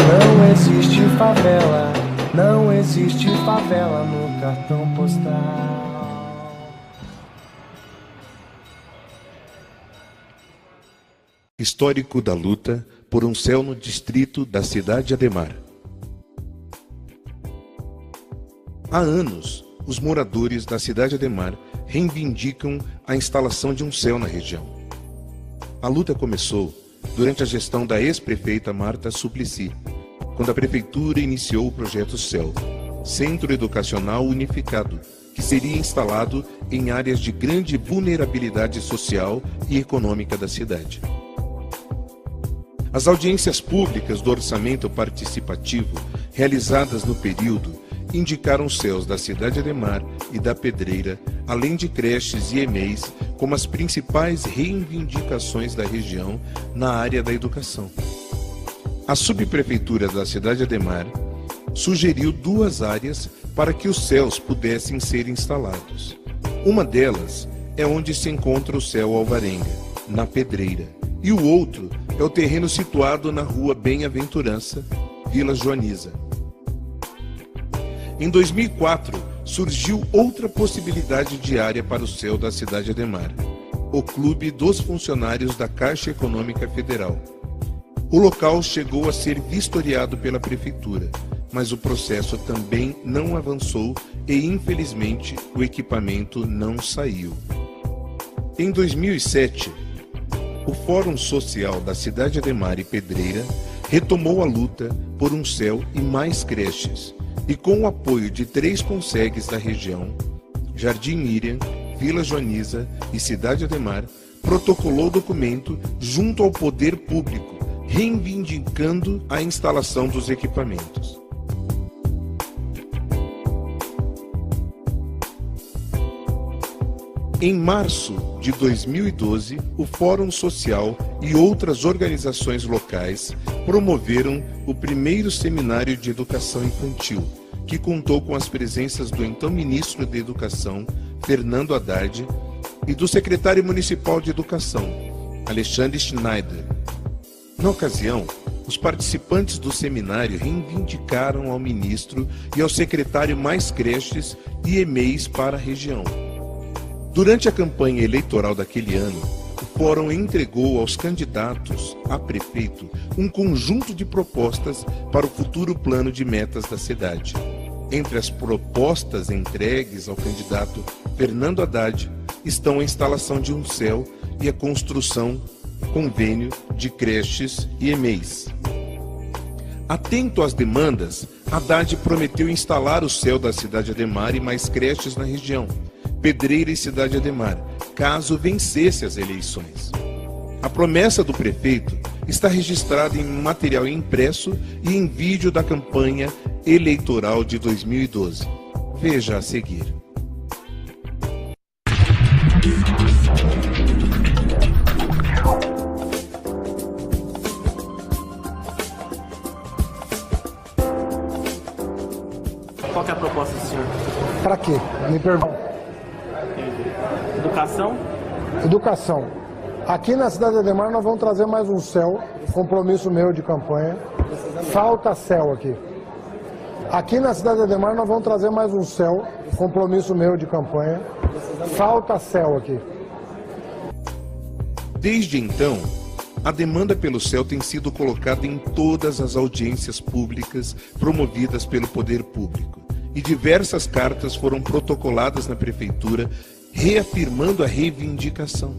não existe favela, não existe favela no cartão postal. Histórico da luta por um céu no distrito da Cidade Ademar. Há anos, os moradores da Cidade Ademar reivindicam a instalação de um céu na região. A luta começou durante a gestão da ex-prefeita Marta Suplicy, quando a prefeitura iniciou o projeto CEL, Centro Educacional Unificado, que seria instalado em áreas de grande vulnerabilidade social e econômica da cidade. As audiências públicas do orçamento participativo, realizadas no período, indicaram os céus da Cidade Ademar e da Pedreira, além de creches e EMEIs, como as principais reivindicações da região na área da educação. A subprefeitura da Cidade Ademar sugeriu 2 áreas para que os céus pudessem ser instalados. Uma delas é onde se encontra o céu Alvarenga, na Pedreira, e o outro é o terreno situado na rua Bem-aventurança, Vila Joaniza. Em 2004, surgiu outra possibilidade de área para o céu da Cidade Ademar, o Clube dos Funcionários da Caixa Econômica Federal. O local chegou a ser vistoriado pela prefeitura, mas o processo também não avançou e, infelizmente, o equipamento não saiu. Em 2007, o Fórum Social da Cidade Ademar e Pedreira retomou a luta por um céu e mais creches, e com o apoio de 3 concegues da região, Jardim Miriam, Vila Joaniza e Cidade Ademar, protocolou o documento junto ao poder público, reivindicando a instalação dos equipamentos. Em março de 2012, o Fórum Social e outras organizações locais promoveram o primeiro seminário de educação infantil, que contou com as presenças do então ministro da Educação, Fernando Haddad, e do secretário municipal de Educação, Alexandre Schneider. Na ocasião, os participantes do seminário reivindicaram ao ministro e ao secretário mais creches e EMEIs para a região. Durante a campanha eleitoral daquele ano, o Fórum entregou aos candidatos a prefeito um conjunto de propostas para o futuro plano de metas da cidade. Entre as propostas entregues ao candidato Fernando Haddad estão a instalação de um CEL e a construção convênio de creches e EMEIs. Atento às demandas, Haddad prometeu instalar o CEL da Cidade Ademar e mais creches na região, Pedreira e Cidade Ademar, caso vencesse as eleições. A promessa do prefeito está registrada em material impresso e em vídeo da campanha eleitoral de 2012. Veja a seguir. Qual que é a proposta do senhor? Para quê? Me pergunto. Educação? Educação. Aqui na Cidade Ademar nós vamos trazer mais um CEL, compromisso meu de campanha. Falta CEL aqui. Aqui na Cidade Ademar nós vamos trazer mais um CEL, compromisso meu de campanha. Falta CEL aqui. Desde então, a demanda pelo CEL tem sido colocada em todas as audiências públicas promovidas pelo poder público. E diversas cartas foram protocoladas na prefeitura, reafirmando a reivindicação.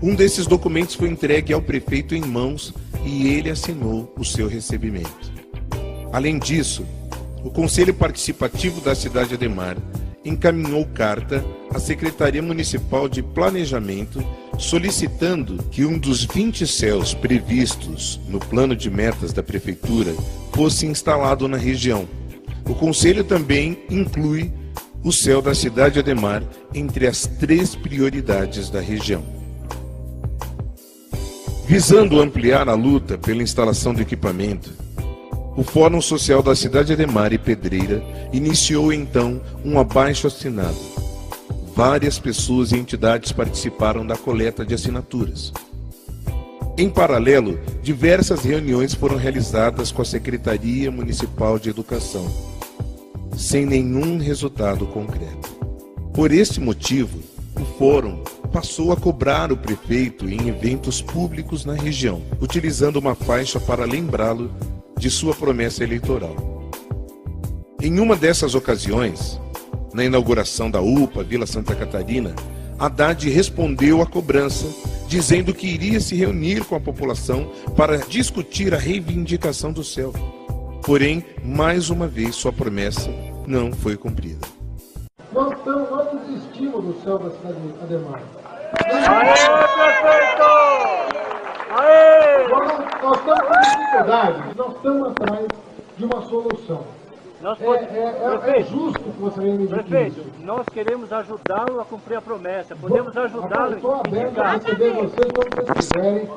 Um desses documentos foi entregue ao prefeito em mãos e ele assinou o seu recebimento. Além disso, o Conselho Participativo da Cidade Ademar encaminhou carta à Secretaria Municipal de Planejamento solicitando que um dos 20 CELs previstos no plano de metas da prefeitura fosse instalado na região. O Conselho também inclui o CEL da Cidade Ademar entre as 3 prioridades da região. Visando ampliar a luta pela instalação do equipamento, o Fórum Social da Cidade Ademar e Pedreira iniciou então um abaixo-assinado. Várias pessoas e entidades participaram da coleta de assinaturas. Em paralelo, diversas reuniões foram realizadas com a Secretaria Municipal de Educação, sem nenhum resultado concreto. Por esse motivo, o Fórum passou a cobrar o prefeito em eventos públicos na região, utilizando uma faixa para lembrá-lo de sua promessa eleitoral. Em uma dessas ocasiões, na inauguração da UPA Vila Santa Catarina, Haddad respondeu à cobrança, dizendo que iria se reunir com a população para discutir a reivindicação do CEL. Porém, mais uma vez, sua promessa não foi cumprida. Nós desistimos do CEL da Cidade Ademar. Aê, prefeito! Aê! Nós estamos com dificuldade, nós estamos atrás de uma solução. É justo que você reivindique prefeito, isso. nós queremos ajudá-lo a cumprir a promessa. Podemos ajudá-lo. Estou aberto a receber vocês quando vocês quiserem.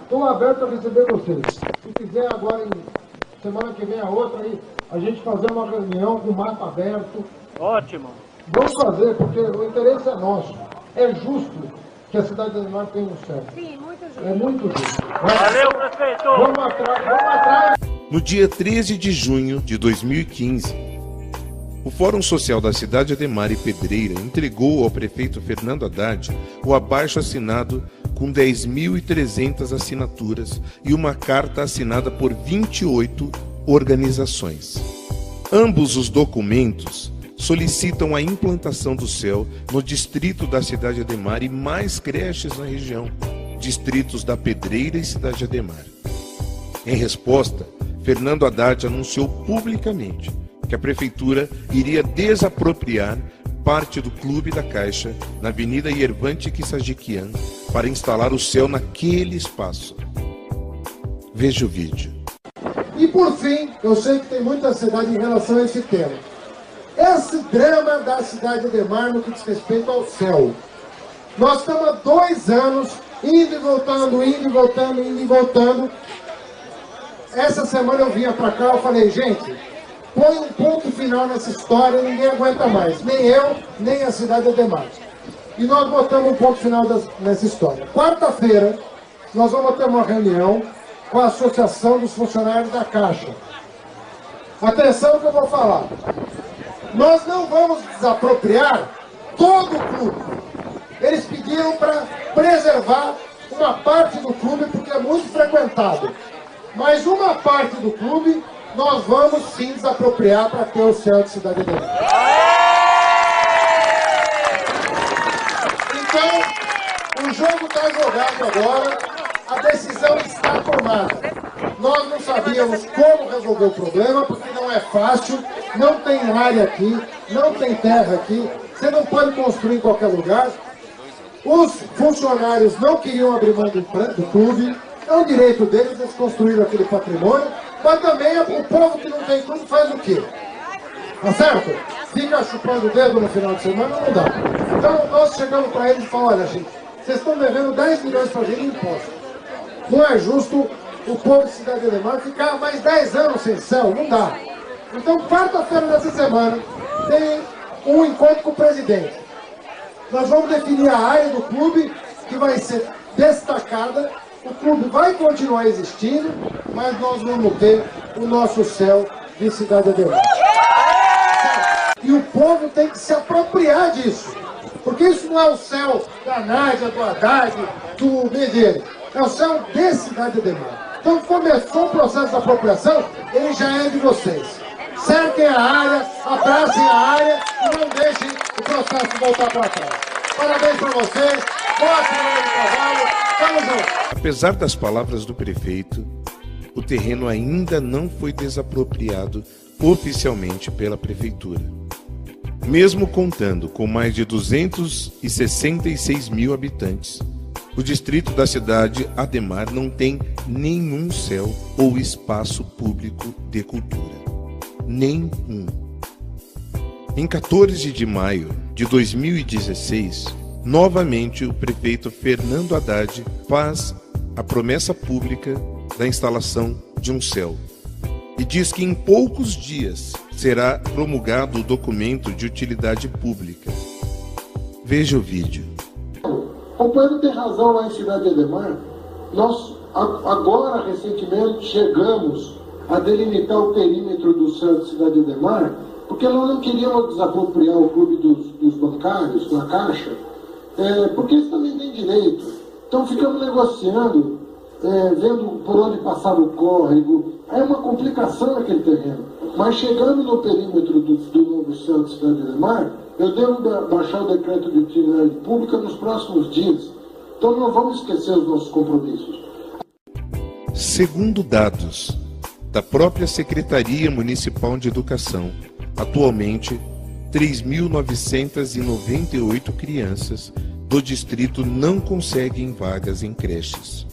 Estou aberto a receber vocês. Se quiser agora, semana que vem a outra, aí, a gente fazer uma reunião com o mapa aberto. Ótimo. Vamos fazer, porque o interesse é nosso. É justo que a Cidade de Ademar tenha um CEL. Sim, muito justo. É muito justo. Valeu, prefeito! Vamos atrás. No dia 13 de junho de 2015, o Fórum Social da Cidade Ademar e Pedreira entregou ao prefeito Fernando Haddad o abaixo-assinado com 10.300 assinaturas e uma carta assinada por 28 organizações. Ambos os documentos solicitam a implantação do CEL no distrito da Cidade Ademar e mais creches na região, distritos da Pedreira e Cidade Ademar. Em resposta, Fernando Haddad anunciou publicamente que a prefeitura iria desapropriar parte do Clube da Caixa na Avenida Yervante Kissajikian para instalar o CEL naquele espaço. Veja o vídeo. E por fim, eu sei que tem muita ansiedade em relação a esse tema. Esse drama da Cidade Ademar no que diz respeito ao CEL. Nós estamos há 2 anos indo e voltando, indo e voltando, indo e voltando. Essa semana eu vinha para cá, eu falei, gente, põe um ponto final nessa história, ninguém aguenta mais. Nem eu, nem a Cidade Ademar. E nós botamos um ponto final nessa história. Quarta-feira, nós vamos ter uma reunião com a Associação dos Funcionários da Caixa. Atenção que eu vou falar. Nós não vamos desapropriar todo o clube. Eles pediram para preservar uma parte do clube porque é muito frequentado. Mas uma parte do clube nós vamos sim desapropriar para ter o céu de Cidade Ademar. Então, o jogo está jogado agora, a decisão está tomada. Nós não sabíamos como resolver o problema, porque não é fácil, não tem área aqui, não tem terra aqui, você não pode construir em qualquer lugar. Os funcionários não queriam abrir mão do clube, é o direito deles, eles construíram aquele patrimônio, mas também o povo que não tem clube faz o quê? Tá certo? Fica chupando o dedo no final de semana, não dá. Então nós chegamos para eles e falamos, olha gente, vocês estão devendo 10 milhões para a gente em imposto. Não é justo o povo de Cidade Ademar ficar mais 10 anos sem céu, não dá. Então quarta-feira dessa semana tem um encontro com o presidente. Nós vamos definir a área do clube que vai ser destacada. O clube vai continuar existindo, mas nós vamos ter o nosso céu de Cidade Ademar. E o povo tem que se apropriar disso. Porque isso não é o céu da Nádia, do Haddad, do Medeiros. É o céu de Cidade Ademar. Então começou o processo de apropriação, ele já é de vocês. Cerquem a área, abracem a área e não deixem o processo voltar para trás. Parabéns para vocês, boa semana de trabalho, tamo junto. Apesar das palavras do prefeito, o terreno ainda não foi desapropriado oficialmente pela prefeitura. Mesmo contando com mais de 266 mil habitantes, o distrito da cidade Ademar não tem nenhum céu ou espaço público de cultura. Nenhum. Em 14 de maio de 2016, novamente o prefeito Fernando Haddad faz a promessa pública da instalação de um céu e diz que em poucos dias será promulgado o documento de utilidade pública. Veja o vídeo. O companheiro tem razão lá em Cidade Ademar. Nós agora, recentemente, chegamos a delimitar o perímetro do céu de Cidade Ademar, porque nós não queríamos desapropriar o clube dos bancários, da Caixa, porque eles também têm direito. Então ficamos negociando, vendo por onde passava o córrego. É uma complicação naquele terreno. Mas chegando no perímetro do novo céu de Cidade Ademar, eu devo baixar o decreto de utilidade pública nos próximos dias. Então não vamos esquecer os nossos compromissos. Segundo dados da própria Secretaria Municipal de Educação, atualmente 3.998 crianças do distrito não conseguem vagas em creches.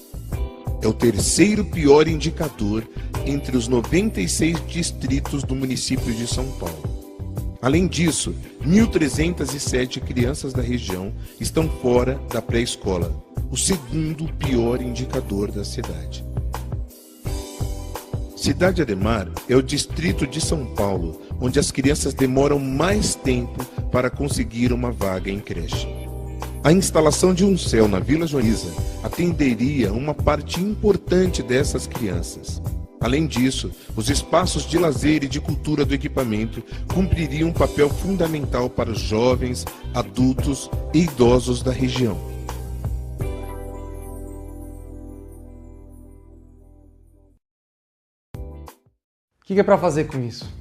É o terceiro pior indicador entre os 96 distritos do município de São Paulo. Além disso, 1.307 crianças da região estão fora da pré-escola, o segundo pior indicador da cidade. Cidade Ademar é o distrito de São Paulo onde as crianças demoram mais tempo para conseguir uma vaga em creche. A instalação de um céu na Vila Joaniza atenderia uma parte importante dessas crianças. Além disso, os espaços de lazer e de cultura do equipamento cumpririam um papel fundamental para os jovens, adultos e idosos da região. O que é para fazer com isso?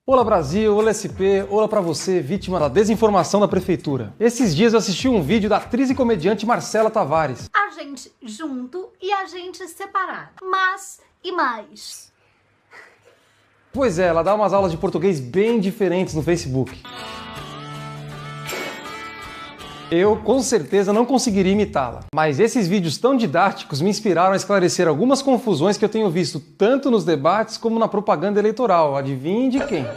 Olá Brasil, olá SP, olá para você, vítima da desinformação da prefeitura. Esses dias eu assisti um vídeo da atriz e comediante Marcela Tavares. A gente junto e a gente separado. Mas e mais. Pois é, ela dá umas aulas de português bem diferentes no Facebook. Eu, com certeza, não conseguiria imitá-la. Mas esses vídeos tão didáticos me inspiraram a esclarecer algumas confusões que eu tenho visto tanto nos debates como na propaganda eleitoral. Adivinhe de quem?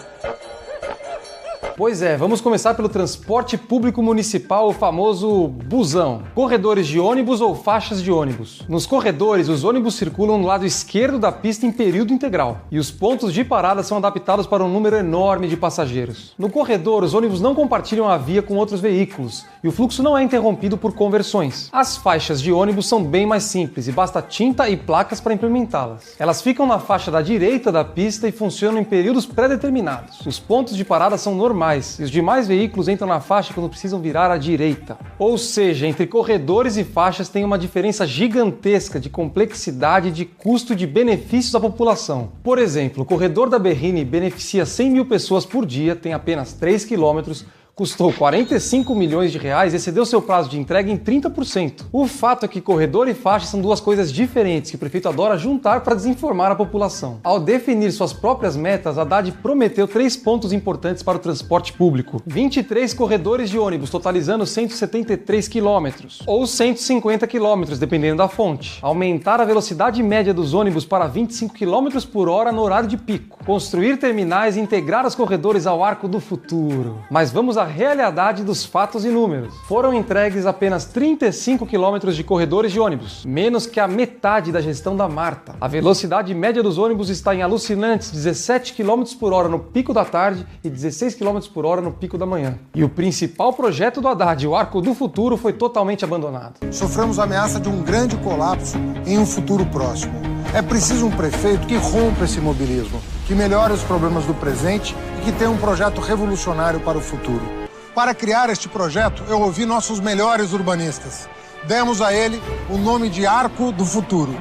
Pois é, vamos começar pelo transporte público municipal, o famoso busão. Corredores de ônibus ou faixas de ônibus. Nos corredores, os ônibus circulam no lado esquerdo da pista em período integral. E os pontos de parada são adaptados para um número enorme de passageiros. No corredor, os ônibus não compartilham a via com outros veículos e o fluxo não é interrompido por conversões. As faixas de ônibus são bem mais simples e basta tinta e placas para implementá-las. Elas ficam na faixa da direita da pista e funcionam em períodos pré-determinados. Os pontos de parada são normais e os demais veículos entram na faixa quando precisam virar à direita. Ou seja, entre corredores e faixas tem uma diferença gigantesca de complexidade, de custo e de benefícios à população. Por exemplo, o corredor da Berrini beneficia 100 mil pessoas por dia, tem apenas 3 quilômetros, custou 45 milhões de reais e excedeu seu prazo de entrega em 30%. O fato é que corredor e faixa são duas coisas diferentes que o prefeito adora juntar para desinformar a população. Ao definir suas próprias metas, Haddad prometeu 3 pontos importantes para o transporte público. 23 corredores de ônibus, totalizando 173 quilômetros, ou 150 quilômetros, dependendo da fonte. Aumentar a velocidade média dos ônibus para 25 quilômetros por hora no horário de pico. Construir terminais e integrar os corredores ao Arco do Futuro. Mas vamos à realidade dos fatos e números. Foram entregues apenas 35 quilômetros de corredores de ônibus, menos que a metade da gestão da Marta. A velocidade média dos ônibus está em alucinantes 17 km por hora no pico da tarde e 16 km por hora no pico da manhã. E o principal projeto do Haddad, o Arco do Futuro, foi totalmente abandonado. Sofremos a ameaça de um grande colapso em um futuro próximo. É preciso um prefeito que rompa esse imobilismo, que melhore os problemas do presente e que tenha um projeto revolucionário para o futuro. Para criar este projeto, eu ouvi nossos melhores urbanistas. Demos a ele o nome de Arco do Futuro.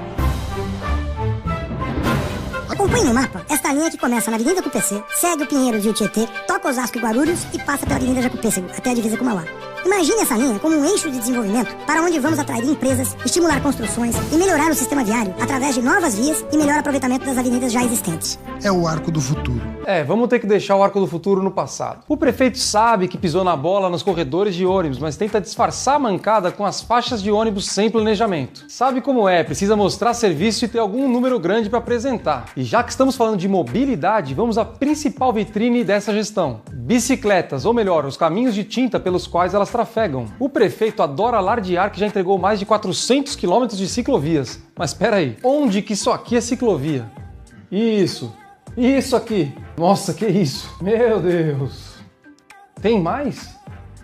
Acompanhe no mapa esta linha que começa na Avenida Cupecê, segue o Pinheiros e o Tietê, toca Osasco e Guarulhos e passa pela Avenida Jacupêssego até a divisa com Mauá. Imagine essa linha como um eixo de desenvolvimento para onde vamos atrair empresas, estimular construções e melhorar o sistema viário através de novas vias e melhor aproveitamento das avenidas já existentes. É o Arco do Futuro. Vamos ter que deixar o Arco do Futuro no passado. O prefeito sabe que pisou na bola nos corredores de ônibus, mas tenta disfarçar a mancada com as faixas de ônibus sem planejamento. Sabe como é, precisa mostrar serviço e ter algum número grande para apresentar. E já que estamos falando de mobilidade, vamos à principal vitrine dessa gestão. Bicicletas, ou melhor, os caminhos de tinta pelos quais elas trafegam. O prefeito adora alardear que já entregou mais de 400 quilômetros de ciclovias. Mas espera aí, onde que isso aqui é ciclovia? Isso aqui. Nossa, que isso? Meu Deus. Tem mais?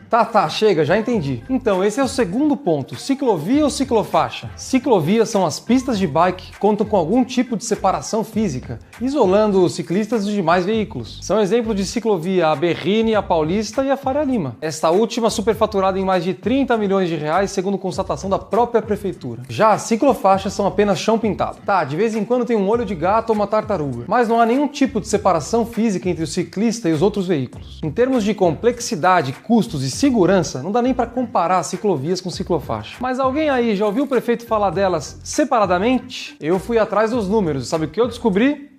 Tá, chega, já entendi. Então, esse é o segundo ponto, ciclovia ou ciclofaixa? Ciclovias são as pistas de bike que contam com algum tipo de separação física, isolando os ciclistas dos demais veículos. São exemplos de ciclovia a Berrini, a Paulista e a Faria Lima. Esta última superfaturada em mais de 30 milhões de reais, segundo constatação da própria prefeitura. Já as ciclofaixas são apenas chão pintado. Tá, de vez em quando tem um olho de gato ou uma tartaruga, mas não há nenhum tipo de separação física entre o ciclista e os outros veículos. Em termos de complexidade, custos e segurança, não dá nem para comparar ciclovias com ciclofaixa. Mas alguém aí já ouviu o prefeito falar delas separadamente? Eu fui atrás dos números e sabe o que eu descobri?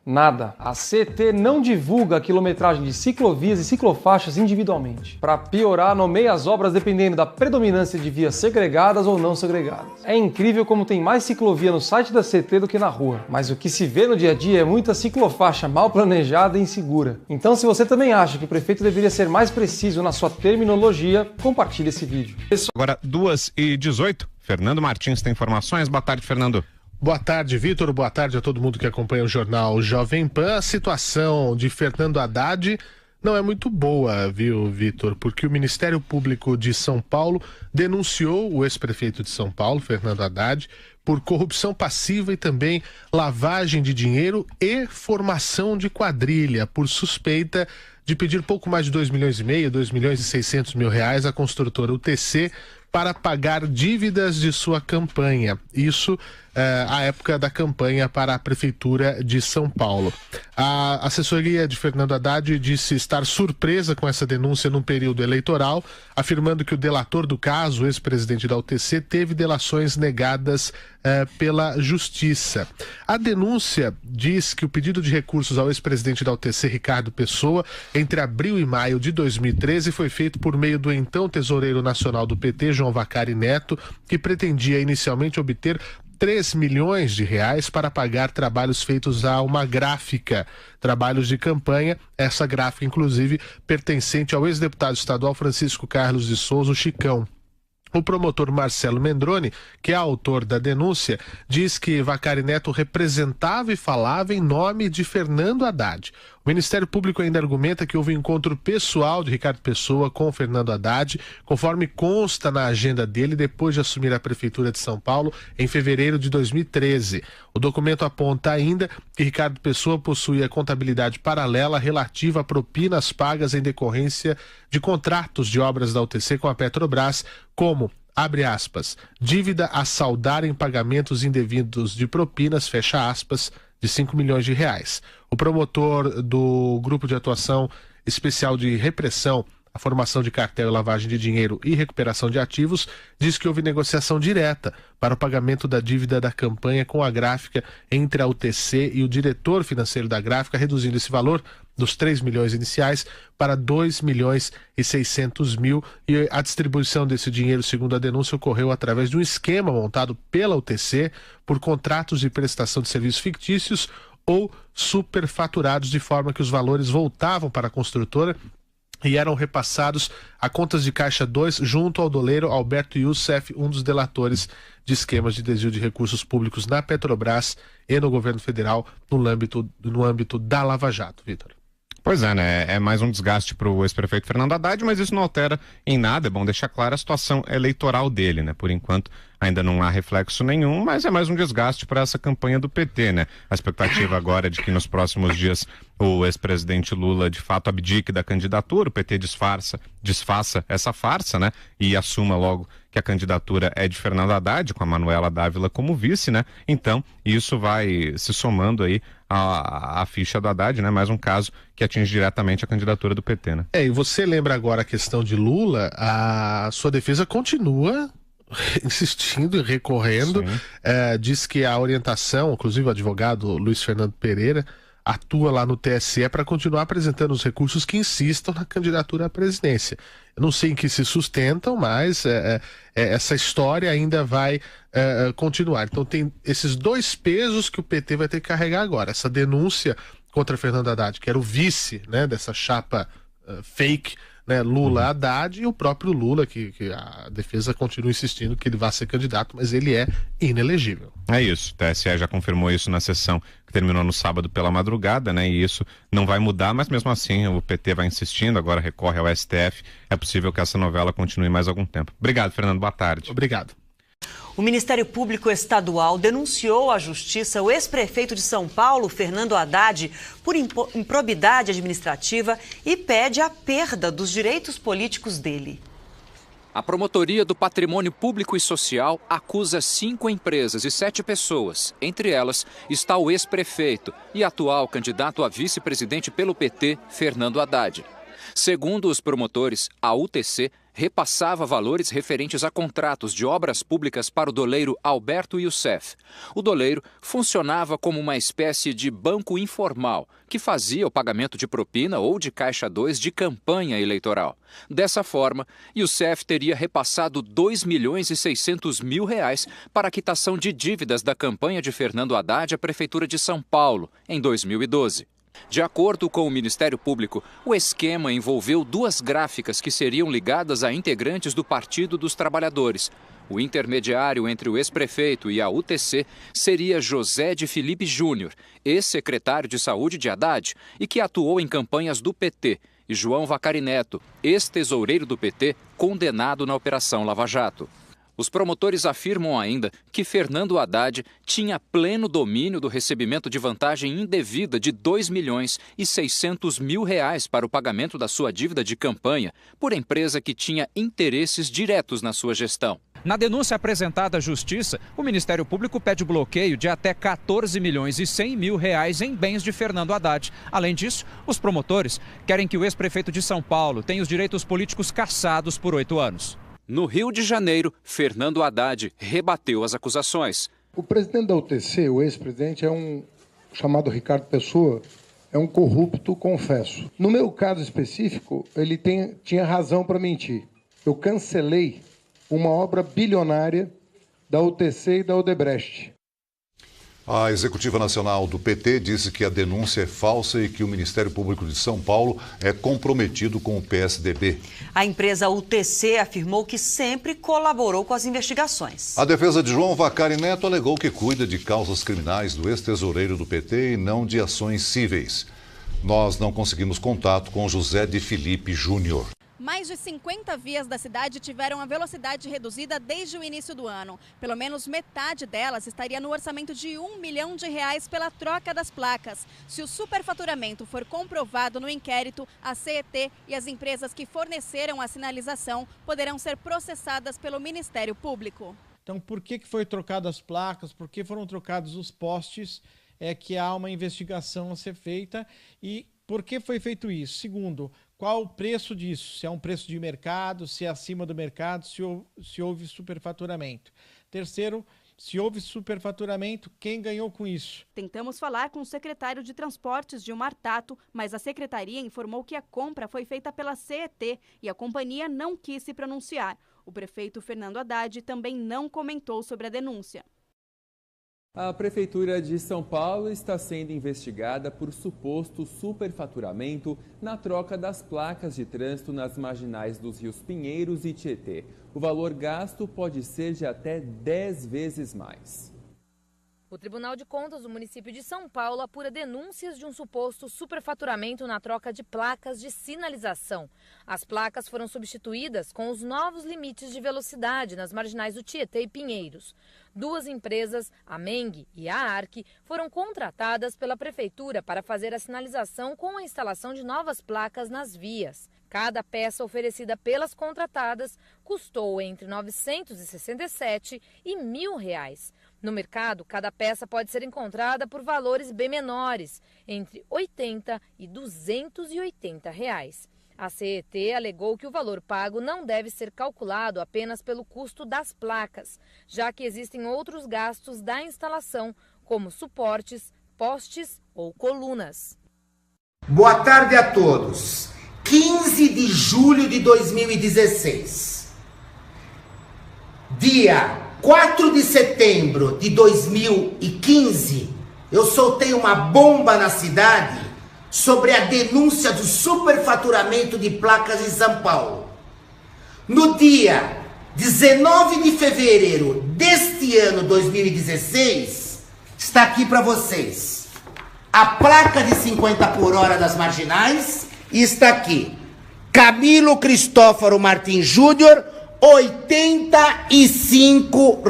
Nada. A CT não divulga a quilometragem de ciclovias e ciclofaixas individualmente. Para piorar, nomeia as obras dependendo da predominância de vias segregadas ou não segregadas. É incrível como tem mais ciclovia no site da CT do que na rua. Mas o que se vê no dia a dia é muita ciclofaixa mal planejada e insegura. Então, se você também acha que o prefeito deveria ser mais preciso na sua terminologia, compartilhe esse vídeo. Agora, 2h18. Fernando Martins tem informações. Boa tarde, Fernando. Boa tarde, Vitor. Boa tarde a todo mundo que acompanha o jornal Jovem Pan. A situação de Fernando Haddad não é muito boa, viu, Vitor? Porque o Ministério Público de São Paulo denunciou o ex-prefeito de São Paulo, Fernando Haddad, por corrupção passiva e também lavagem de dinheiro e formação de quadrilha, por suspeita de pedir pouco mais de 2,5 milhões, 2,6 milhões à construtora UTC para pagar dívidas de sua campanha. Isso à época da campanha para a Prefeitura de São Paulo. A assessoria de Fernando Haddad disse estar surpresa com essa denúncia num período eleitoral, afirmando que o delator do caso, o ex-presidente da UTC, teve delações negadas pela Justiça. A denúncia diz que o pedido de recursos ao ex-presidente da UTC, Ricardo Pessoa, entre abril e maio de 2013, foi feito por meio do então tesoureiro nacional do PT, João Vacari Neto, que pretendia inicialmente obter 3 milhões de reais para pagar trabalhos feitos a uma gráfica, trabalhos de campanha, essa gráfica inclusive pertencente ao ex-deputado estadual Francisco Carlos de Souza, o Chicão. O promotor Marcelo Mendroni, que é autor da denúncia, diz que Vacari Neto representava e falava em nome de Fernando Haddad. O Ministério Público ainda argumenta que houve um encontro pessoal de Ricardo Pessoa com Fernando Haddad, conforme consta na agenda dele depois de assumir a Prefeitura de São Paulo em fevereiro de 2013. O documento aponta ainda que Ricardo Pessoa possuía contabilidade paralela relativa a propinas pagas em decorrência de contratos de obras da UTC com a Petrobras, como, abre aspas, dívida a saldar em pagamentos indevidos de propinas, fecha aspas, de 5 milhões de reais. O promotor do Grupo de Atuação Especial de Repressão, a formação de cartel e lavagem de dinheiro e recuperação de ativos, diz que houve negociação direta para o pagamento da dívida da campanha com a gráfica entre a UTC e o diretor financeiro da gráfica, reduzindo esse valor dos 3 milhões iniciais para 2 milhões e 600 mil, e a distribuição desse dinheiro, segundo a denúncia, ocorreu através de um esquema montado pela UTC por contratos de prestação de serviços fictícios ou superfaturados, de forma que os valores voltavam para a construtora e eram repassados a contas de Caixa 2 junto ao doleiro Alberto Youssef, um dos delatores de esquemas de desvio de recursos públicos na Petrobras e no governo federal no âmbito da Lava Jato, Vitor. Pois é, né? É mais um desgaste para o ex-prefeito Fernando Haddad, mas isso não altera em nada. É bom deixar clara a situação eleitoral dele, né? Por enquanto ainda não há reflexo nenhum, mas é mais um desgaste para essa campanha do PT, né? A expectativa agora é de que nos próximos dias o ex-presidente Lula de fato abdique da candidatura, o PT desfaça essa farsa, né? E assuma logo que a candidatura é de Fernando Haddad, com a Manuela Dávila como vice, né? Então, isso vai se somando aí a ficha do Haddad, né? Mais um caso que atinge diretamente a candidatura do PT, né? E você lembra agora a questão de Lula, a sua defesa continua insistindo e recorrendo, diz que a orientação, inclusive o advogado Luiz Fernando Pereira, atua lá no TSE para continuar apresentando os recursos que insistam na candidatura à presidência. Eu não sei em que se sustentam, mas essa história ainda vai continuar. Então tem esses dois pesos que o PT vai ter que carregar agora. Essa denúncia contra Fernando Haddad, que era o vice, né, dessa chapa fake, né, Lula-Haddad, e o próprio Lula, que a defesa continua insistindo que ele vai ser candidato, mas ele é inelegível. É isso, o TSE já confirmou isso na sessão que terminou no sábado pela madrugada, né, e isso não vai mudar, mas mesmo assim o PT vai insistindo, agora recorre ao STF, é possível que essa novela continue mais algum tempo. Obrigado, Fernando, boa tarde. Obrigado. O Ministério Público Estadual denunciou à Justiça o ex-prefeito de São Paulo, Fernando Haddad, por improbidade administrativa e pede a perda dos direitos políticos dele. A Promotoria do Patrimônio Público e Social acusa 5 empresas e 7 pessoas. Entre elas está o ex-prefeito e atual candidato a vice-presidente pelo PT, Fernando Haddad. Segundo os promotores, a UTC repassava valores referentes a contratos de obras públicas para o doleiro Alberto Youssef. O doleiro funcionava como uma espécie de banco informal, que fazia o pagamento de propina ou de Caixa 2 de campanha eleitoral. Dessa forma, Youssef teria repassado 2 milhões e 600 mil reais para a quitação de dívidas da campanha de Fernando Haddad à Prefeitura de São Paulo, em 2012. De acordo com o Ministério Público, o esquema envolveu 2 gráficas que seriam ligadas a integrantes do Partido dos Trabalhadores. O intermediário entre o ex-prefeito e a UTC seria José de Felipe Júnior, ex-secretário de Saúde de Haddad e que atuou em campanhas do PT, e João Vacari Neto, ex-tesoureiro do PT, condenado na Operação Lava Jato. Os promotores afirmam ainda que Fernando Haddad tinha pleno domínio do recebimento de vantagem indevida de 2 milhões e 600 mil reais para o pagamento da sua dívida de campanha por empresa que tinha interesses diretos na sua gestão. Na denúncia apresentada à Justiça, o Ministério Público pede o bloqueio de até 14 milhões e 100 mil reais em bens de Fernando Haddad. Além disso, os promotores querem que o ex-prefeito de São Paulo tenha os direitos políticos cassados por 8 anos. No Rio de Janeiro, Fernando Haddad rebateu as acusações. O presidente da UTC, o ex-presidente, chamado Ricardo Pessoa, é um corrupto, confesso. No meu caso específico, ele tinha razão para mentir. Eu cancelei uma obra bilionária da UTC e da Odebrecht. A executiva nacional do PT disse que a denúncia é falsa e que o Ministério Público de São Paulo é comprometido com o PSDB. A empresa UTC afirmou que sempre colaborou com as investigações. A defesa de João Vacari Neto alegou que cuida de causas criminais do ex-tesoureiro do PT e não de ações cíveis. Nós não conseguimos contato com José de Felipe Júnior. Mais de 50 vias da cidade tiveram a velocidade reduzida desde o início do ano. Pelo menos metade delas estaria no orçamento de R$1 milhão pela troca das placas. Se o superfaturamento for comprovado no inquérito, a CET e as empresas que forneceram a sinalização poderão ser processadas pelo Ministério Público. Então, por que foi trocadas as placas, por que foram trocados os postes, é que há uma investigação a ser feita. E por que foi feito isso? Segundo, qual o preço disso? Se é um preço de mercado, se é acima do mercado, se houve superfaturamento. Terceiro, se houve superfaturamento, quem ganhou com isso? Tentamos falar com o secretário de Transportes, Gilmar Tato, mas a secretaria informou que a compra foi feita pela CET e a companhia não quis se pronunciar. O prefeito Fernando Haddad também não comentou sobre a denúncia. A Prefeitura de São Paulo está sendo investigada por suposto superfaturamento na troca das placas de trânsito nas marginais dos rios Pinheiros e Tietê. O valor gasto pode ser de até 10 vezes mais. O Tribunal de Contas do município de São Paulo apura denúncias de um suposto superfaturamento na troca de placas de sinalização. As placas foram substituídas com os novos limites de velocidade nas marginais do Tietê e Pinheiros. Duas empresas, a Meng e a Arc, foram contratadas pela Prefeitura para fazer a sinalização com a instalação de novas placas nas vias. Cada peça oferecida pelas contratadas custou entre R$ 967 e R$ 1.000. No mercado, cada peça pode ser encontrada por valores bem menores, entre R$ 80 e R$ 280. A CET alegou que o valor pago não deve ser calculado apenas pelo custo das placas, já que existem outros gastos da instalação, como suportes, postes ou colunas. Boa tarde a todos. 15 de julho de 2016. Dia 4 de setembro de 2015, eu soltei uma bomba na cidade sobre a denúncia do superfaturamento de placas em São Paulo. No dia 19 de fevereiro deste ano 2016, está aqui para vocês a placa de 50 por hora das marginais e está aqui Camilo Cristófaro Martins Júnior, R$ 85.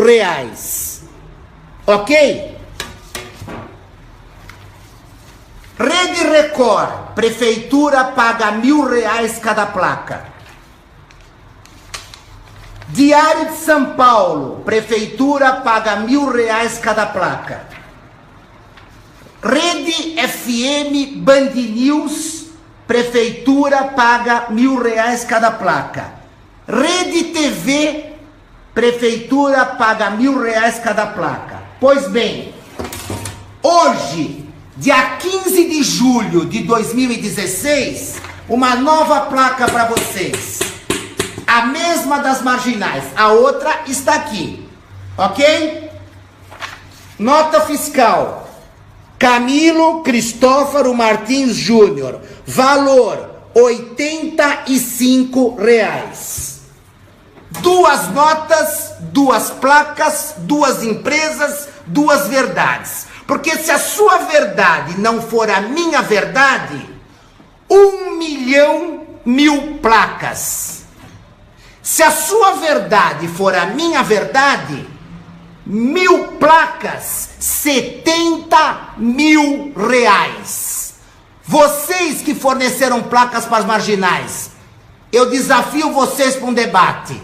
Ok? Rede Record, Prefeitura paga R$ 1.000 cada placa. Diário de São Paulo, Prefeitura paga R$ 1.000 cada placa. Rede FM Band News, Prefeitura paga R$ 1.000 cada placa. Rede TV, Prefeitura paga R$ 1.000 cada placa. Pois bem, hoje, dia 15 de julho de 2016, uma nova placa para vocês. A mesma das marginais, a outra está aqui, ok? Nota fiscal, Camilo Cristófaro Martins Júnior, valor R$ 85. Duas notas, duas placas, duas empresas, duas verdades. Porque se a sua verdade não for a minha verdade, 1.000.000 placas. Se a sua verdade for a minha verdade, 1.000 placas, R$ 70.000. Vocês que forneceram placas para as marginais, eu desafio vocês para um debate.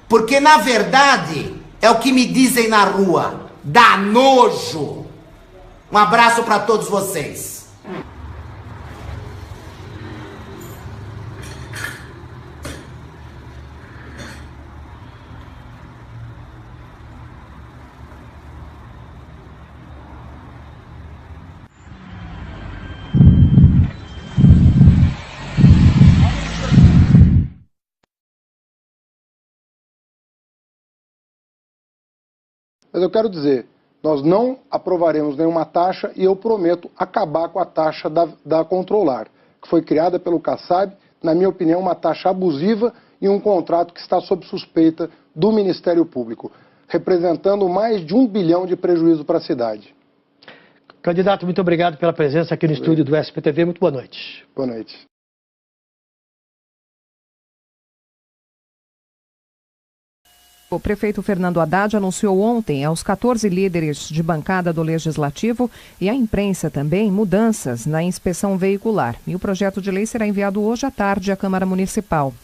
Porque, na verdade, é o que me dizem na rua. Dá nojo. Um abraço para todos vocês. Mas eu quero dizer, nós não aprovaremos nenhuma taxa e eu prometo acabar com a taxa da Controlar, que foi criada pelo Kassab, na minha opinião, uma taxa abusiva e um contrato que está sob suspeita do Ministério Público, representando mais de 1 bilhão de prejuízo para a cidade. Candidato, muito obrigado pela presença aqui no estúdio do SPTV. Muito boa noite. Boa noite. O prefeito Fernando Haddad anunciou ontem aos 14 líderes de bancada do Legislativo e à imprensa também mudanças na inspeção veicular. E o projeto de lei será enviado hoje à tarde à Câmara Municipal.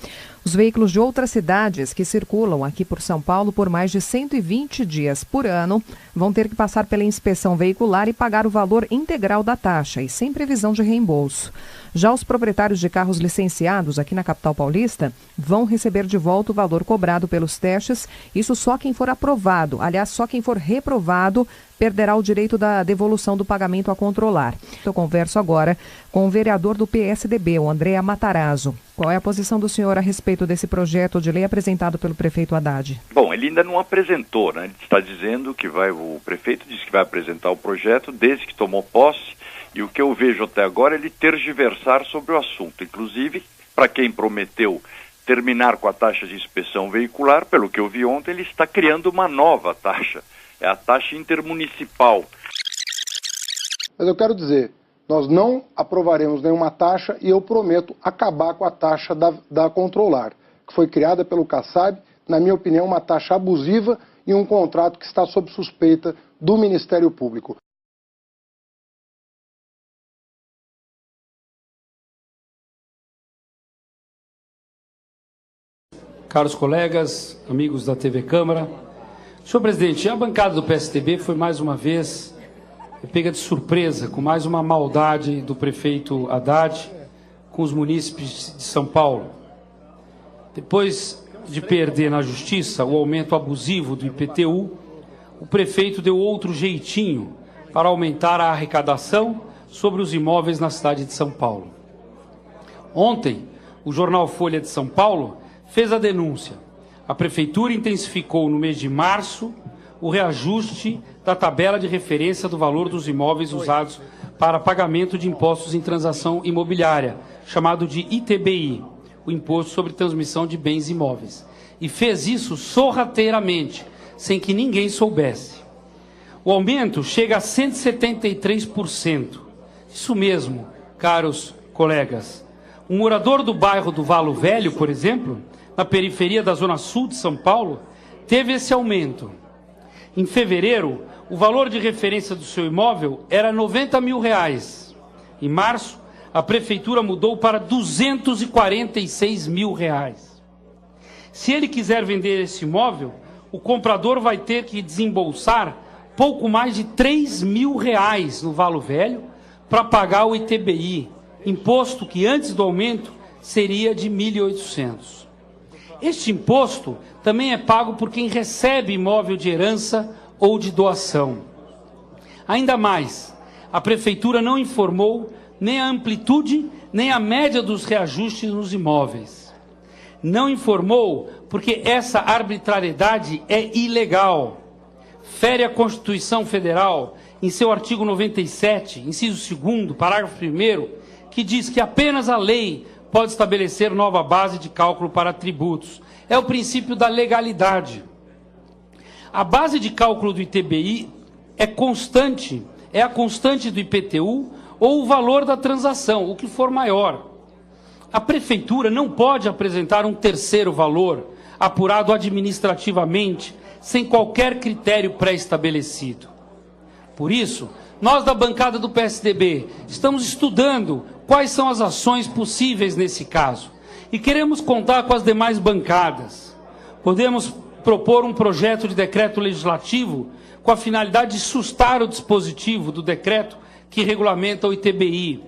Os veículos de outras cidades que circulam aqui por São Paulo por mais de 120 dias por ano vão ter que passar pela inspeção veicular e pagar o valor integral da taxa e sem previsão de reembolso. Já os proprietários de carros licenciados aqui na capital paulista vão receber de volta o valor cobrado pelos testes. Isso só quem for aprovado. Aliás, só quem for reprovado perderá o direito da devolução do pagamento a Controlar. Eu converso agora com o vereador do PSDB, o André Matarazzo. Qual é a posição do senhor a respeito desse projeto de lei apresentado pelo prefeito Haddad? Bom, ele ainda não apresentou, né? Ele está dizendo que o prefeito disse que vai apresentar o projeto desde que tomou posse, e o que eu vejo até agora é ele tergiversar sobre o assunto. Inclusive, para quem prometeu terminar com a taxa de inspeção veicular, pelo que eu vi ontem, ele está criando uma nova taxa. É a taxa intermunicipal. Mas eu quero dizer, nós não aprovaremos nenhuma taxa e eu prometo acabar com a taxa da Controlar, que foi criada pelo Kassab, na minha opinião, uma taxa abusiva e um contrato que está sob suspeita do Ministério Público. Caros colegas, amigos da TV Câmara, senhor presidente, a bancada do PSDB foi mais uma vez pega de surpresa com mais uma maldade do prefeito Haddad com os munícipes de São Paulo. Depois de perder na justiça o aumento abusivo do IPTU, o prefeito deu outro jeitinho para aumentar a arrecadação sobre os imóveis na cidade de São Paulo. Ontem, o jornal Folha de São Paulo fez a denúncia. A prefeitura intensificou no mês de março o reajuste da tabela de referência do valor dos imóveis usados para pagamento de impostos em transação imobiliária, chamado de ITBI, o Imposto sobre Transmissão de Bens Imóveis. E fez isso sorrateiramente, sem que ninguém soubesse. O aumento chega a 173%. Isso mesmo, caros colegas. Um morador do bairro do Valo Velho, por exemplo, na periferia da Zona Sul de São Paulo, teve esse aumento. Em fevereiro, o valor de referência do seu imóvel era R$90 mil. Em março, a prefeitura mudou para R$246 mil. Se ele quiser vender esse imóvel, o comprador vai ter que desembolsar pouco mais de R$3 mil no Valo Velho para pagar o ITBI, imposto que antes do aumento seria de R$1.800. Este imposto também é pago por quem recebe imóvel de herança ou de doação. Ainda mais, a prefeitura não informou nem a amplitude nem a média dos reajustes nos imóveis. Não informou porque essa arbitrariedade é ilegal. Fere a Constituição Federal em seu artigo 97, inciso 2º, parágrafo 1º, que diz que apenas a lei pode estabelecer nova base de cálculo para tributos. É o princípio da legalidade. A base de cálculo do ITBI é constante, é a constante do IPTU ou o valor da transação, o que for maior. A prefeitura não pode apresentar um terceiro valor, apurado administrativamente, sem qualquer critério pré-estabelecido. Por isso, nós da bancada do PSDB estamos estudando quais são as ações possíveis nesse caso e queremos contar com as demais bancadas. Podemos propor um projeto de decreto legislativo com a finalidade de sustar o dispositivo do decreto que regulamenta o ITBI.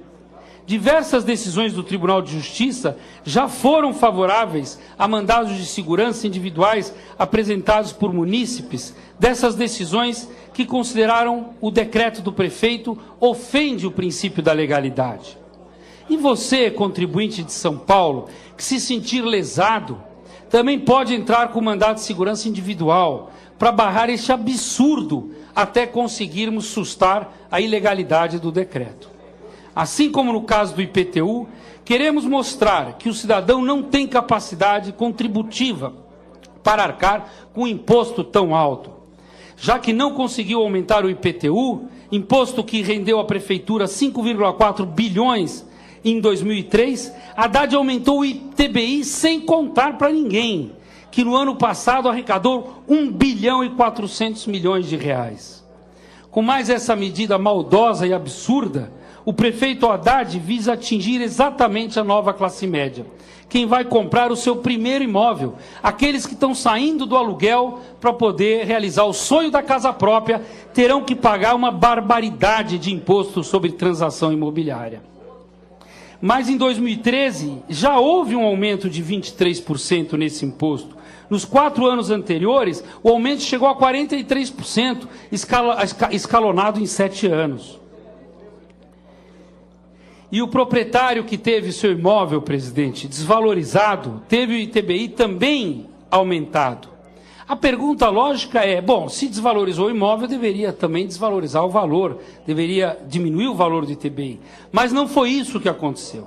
Diversas decisões do Tribunal de Justiça já foram favoráveis a mandados de segurança individuais apresentados por munícipes. Dessas decisões que consideraram o decreto do prefeito ofende o princípio da legalidade. E você, contribuinte de São Paulo, que se sentir lesado, também pode entrar com mandado de segurança individual para barrar este absurdo até conseguirmos sustar a ilegalidade do decreto. Assim como no caso do IPTU, queremos mostrar que o cidadão não tem capacidade contributiva para arcar com um imposto tão alto. Já que não conseguiu aumentar o IPTU, imposto que rendeu à Prefeitura 5,4 bilhões em 2003, Haddad aumentou o ITBI sem contar para ninguém, que no ano passado arrecadou 1 bilhão e 400 milhões de reais. Com mais essa medida maldosa e absurda, o prefeito Haddad visa atingir exatamente a nova classe média. Quem vai comprar o seu primeiro imóvel, aqueles que estão saindo do aluguel para poder realizar o sonho da casa própria, terão que pagar uma barbaridade de imposto sobre transação imobiliária. Mas em 2013 já houve um aumento de 23% nesse imposto. Nos 4 anos anteriores, o aumento chegou a 43%, escalonado em 7 anos. E o proprietário que teve seu imóvel, presidente, desvalorizado, teve o ITBI também aumentado. A pergunta lógica é, bom, se desvalorizou o imóvel, deveria também desvalorizar o valor, deveria diminuir o valor do ITBI. Mas não foi isso que aconteceu.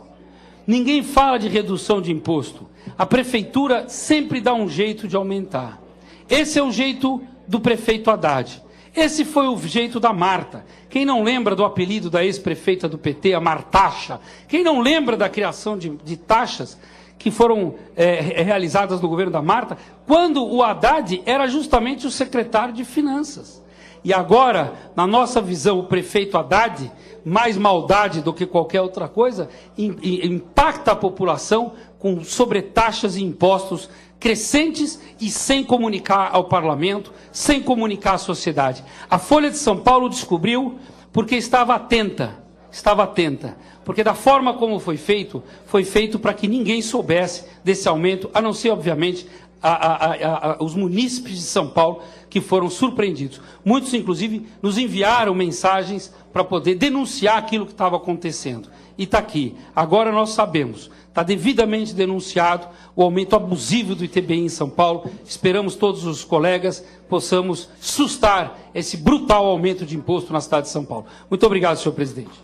Ninguém fala de redução de imposto. A prefeitura sempre dá um jeito de aumentar. Esse é o jeito do prefeito Haddad. Esse foi o jeito da Marta. Quem não lembra do apelido da ex-prefeita do PT, a Martaxa? Quem não lembra da criação de taxas que foram realizadas no governo da Marta, quando o Haddad era justamente o secretário de Finanças? E agora, na nossa visão, o prefeito Haddad, mais maldade do que qualquer outra coisa, impacta a população com sobretaxas e impostos crescentes e sem comunicar ao parlamento, sem comunicar à sociedade. A Folha de São Paulo descobriu porque estava atenta, porque da forma como foi feito para que ninguém soubesse desse aumento, a não ser, obviamente, os munícipes de São Paulo, que foram surpreendidos. Muitos, inclusive, nos enviaram mensagens para poder denunciar aquilo que estava acontecendo. E está aqui. Agora nós sabemos. Está devidamente denunciado o aumento abusivo do ITBI em São Paulo. Esperamos todos os colegas possamos sustar esse brutal aumento de imposto na cidade de São Paulo. Muito obrigado, senhor presidente.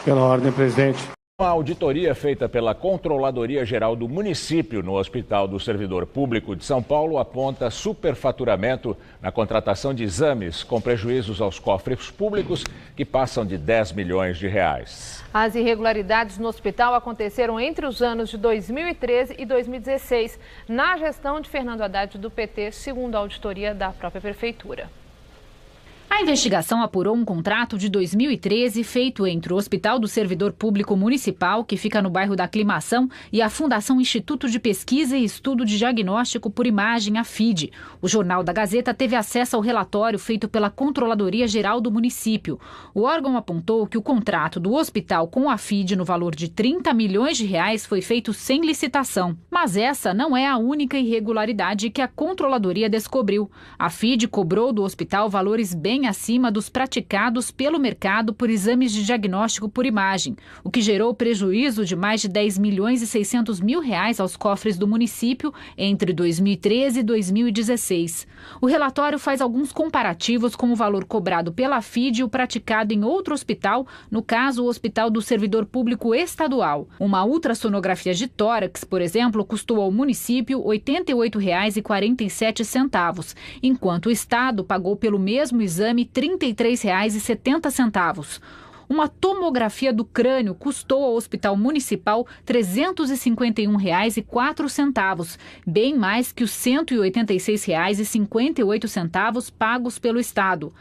Pela ordem, presidente. Uma auditoria feita pela Controladoria Geral do Município no Hospital do Servidor Público de São Paulo aponta superfaturamento na contratação de exames com prejuízos aos cofres públicos que passam de 10 milhões de reais. As irregularidades no hospital aconteceram entre os anos de 2013 e 2016, na gestão de Fernando Haddad do PT, segundo a auditoria da própria prefeitura. A investigação apurou um contrato de 2013 feito entre o Hospital do Servidor Público Municipal, que fica no bairro da Aclimação, e a Fundação Instituto de Pesquisa e Estudo de Diagnóstico por Imagem, a FIDE. O Jornal da Gazeta teve acesso ao relatório feito pela Controladoria Geral do município. O órgão apontou que o contrato do hospital com a FIDE no valor de 30 milhões de reais foi feito sem licitação. Mas essa não é a única irregularidade que a Controladoria descobriu. A FIDE cobrou do hospital valores bem acima dos praticados pelo mercado por exames de diagnóstico por imagem, o que gerou prejuízo de mais de 10 milhões e 600 mil reais aos cofres do município entre 2013 e 2016. O relatório faz alguns comparativos com o valor cobrado pela FIDE e o praticado em outro hospital, no caso o Hospital do Servidor Público Estadual. Uma ultrassonografia de tórax, por exemplo, custou ao município R$ 88,47, enquanto o Estado pagou pelo mesmo exame R$ 33,70. Uma tomografia do crânio custou ao Hospital Municipal R$ 351,04, bem mais que os R$ 186,58 pagos pelo Estado.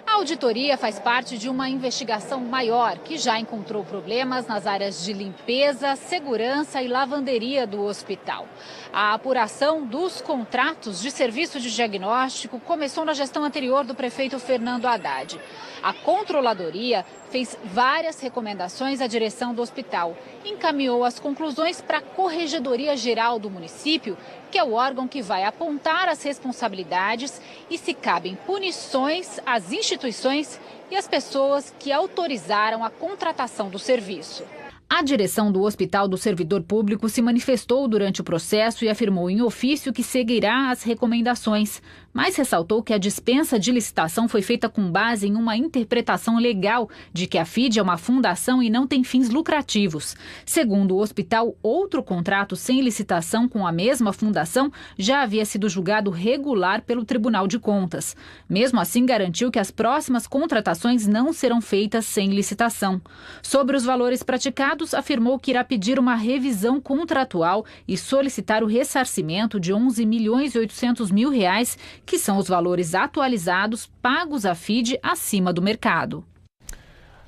A auditoria faz parte de uma investigação maior que já encontrou problemas nas áreas de limpeza, segurança e lavanderia do hospital. A apuração dos contratos de serviço de diagnóstico começou na gestão anterior do prefeito Fernando Haddad. A Controladoria fez várias recomendações à direção do hospital. Encaminhou as conclusões para a Corregedoria Geral do município, que é o órgão que vai apontar as responsabilidades e se cabem punições às instituições e às pessoas que autorizaram a contratação do serviço. A direção do Hospital do Servidor Público se manifestou durante o processo e afirmou em ofício que seguirá as recomendações, mas ressaltou que a dispensa de licitação foi feita com base em uma interpretação legal de que a FID é uma fundação e não tem fins lucrativos. Segundo o hospital, outro contrato sem licitação com a mesma fundação já havia sido julgado regular pelo Tribunal de Contas. Mesmo assim, garantiu que as próximas contratações não serão feitas sem licitação. Sobre os valores praticados, afirmou que irá pedir uma revisão contratual e solicitar o ressarcimento de R$11.800.000, que são os valores atualizados pagos à FID acima do mercado.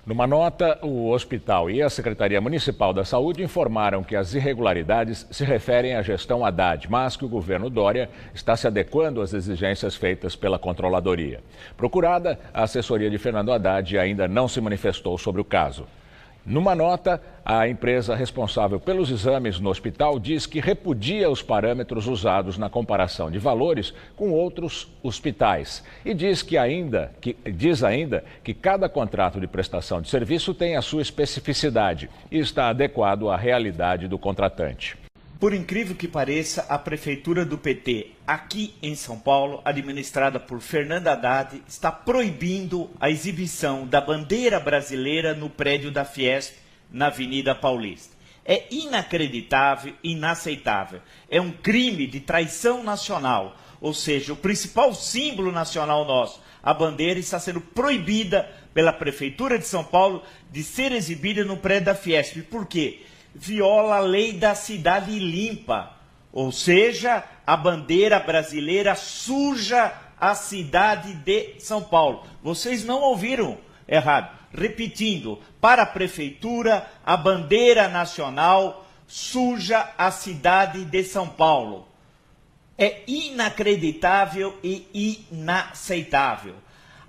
Numa nota, o hospital e a Secretaria Municipal da Saúde informaram que as irregularidades se referem à gestão Haddad, mas que o governo Dória está se adequando às exigências feitas pela controladoria. Procurada, a assessoria de Fernando Haddad ainda não se manifestou sobre o caso. Numa nota, a empresa responsável pelos exames no hospital diz que repudia os parâmetros usados na comparação de valores com outros hospitais e diz ainda que cada contrato de prestação de serviço tem a sua especificidade e está adequado à realidade do contratante. Por incrível que pareça, a prefeitura do PT, aqui em São Paulo, administrada por Fernando Haddad, está proibindo a exibição da bandeira brasileira no prédio da Fiesp, na Avenida Paulista. É inacreditável, inaceitável. É um crime de traição nacional, ou seja, o principal símbolo nacional nosso, a bandeira, está sendo proibida pela prefeitura de São Paulo de ser exibida no prédio da Fiesp. Por quê? Viola a lei da cidade limpa, ou seja, a bandeira brasileira suja a cidade de São Paulo. Vocês não ouviram errado. Repetindo, para a prefeitura, a bandeira nacional suja a cidade de São Paulo. É inacreditável e inaceitável.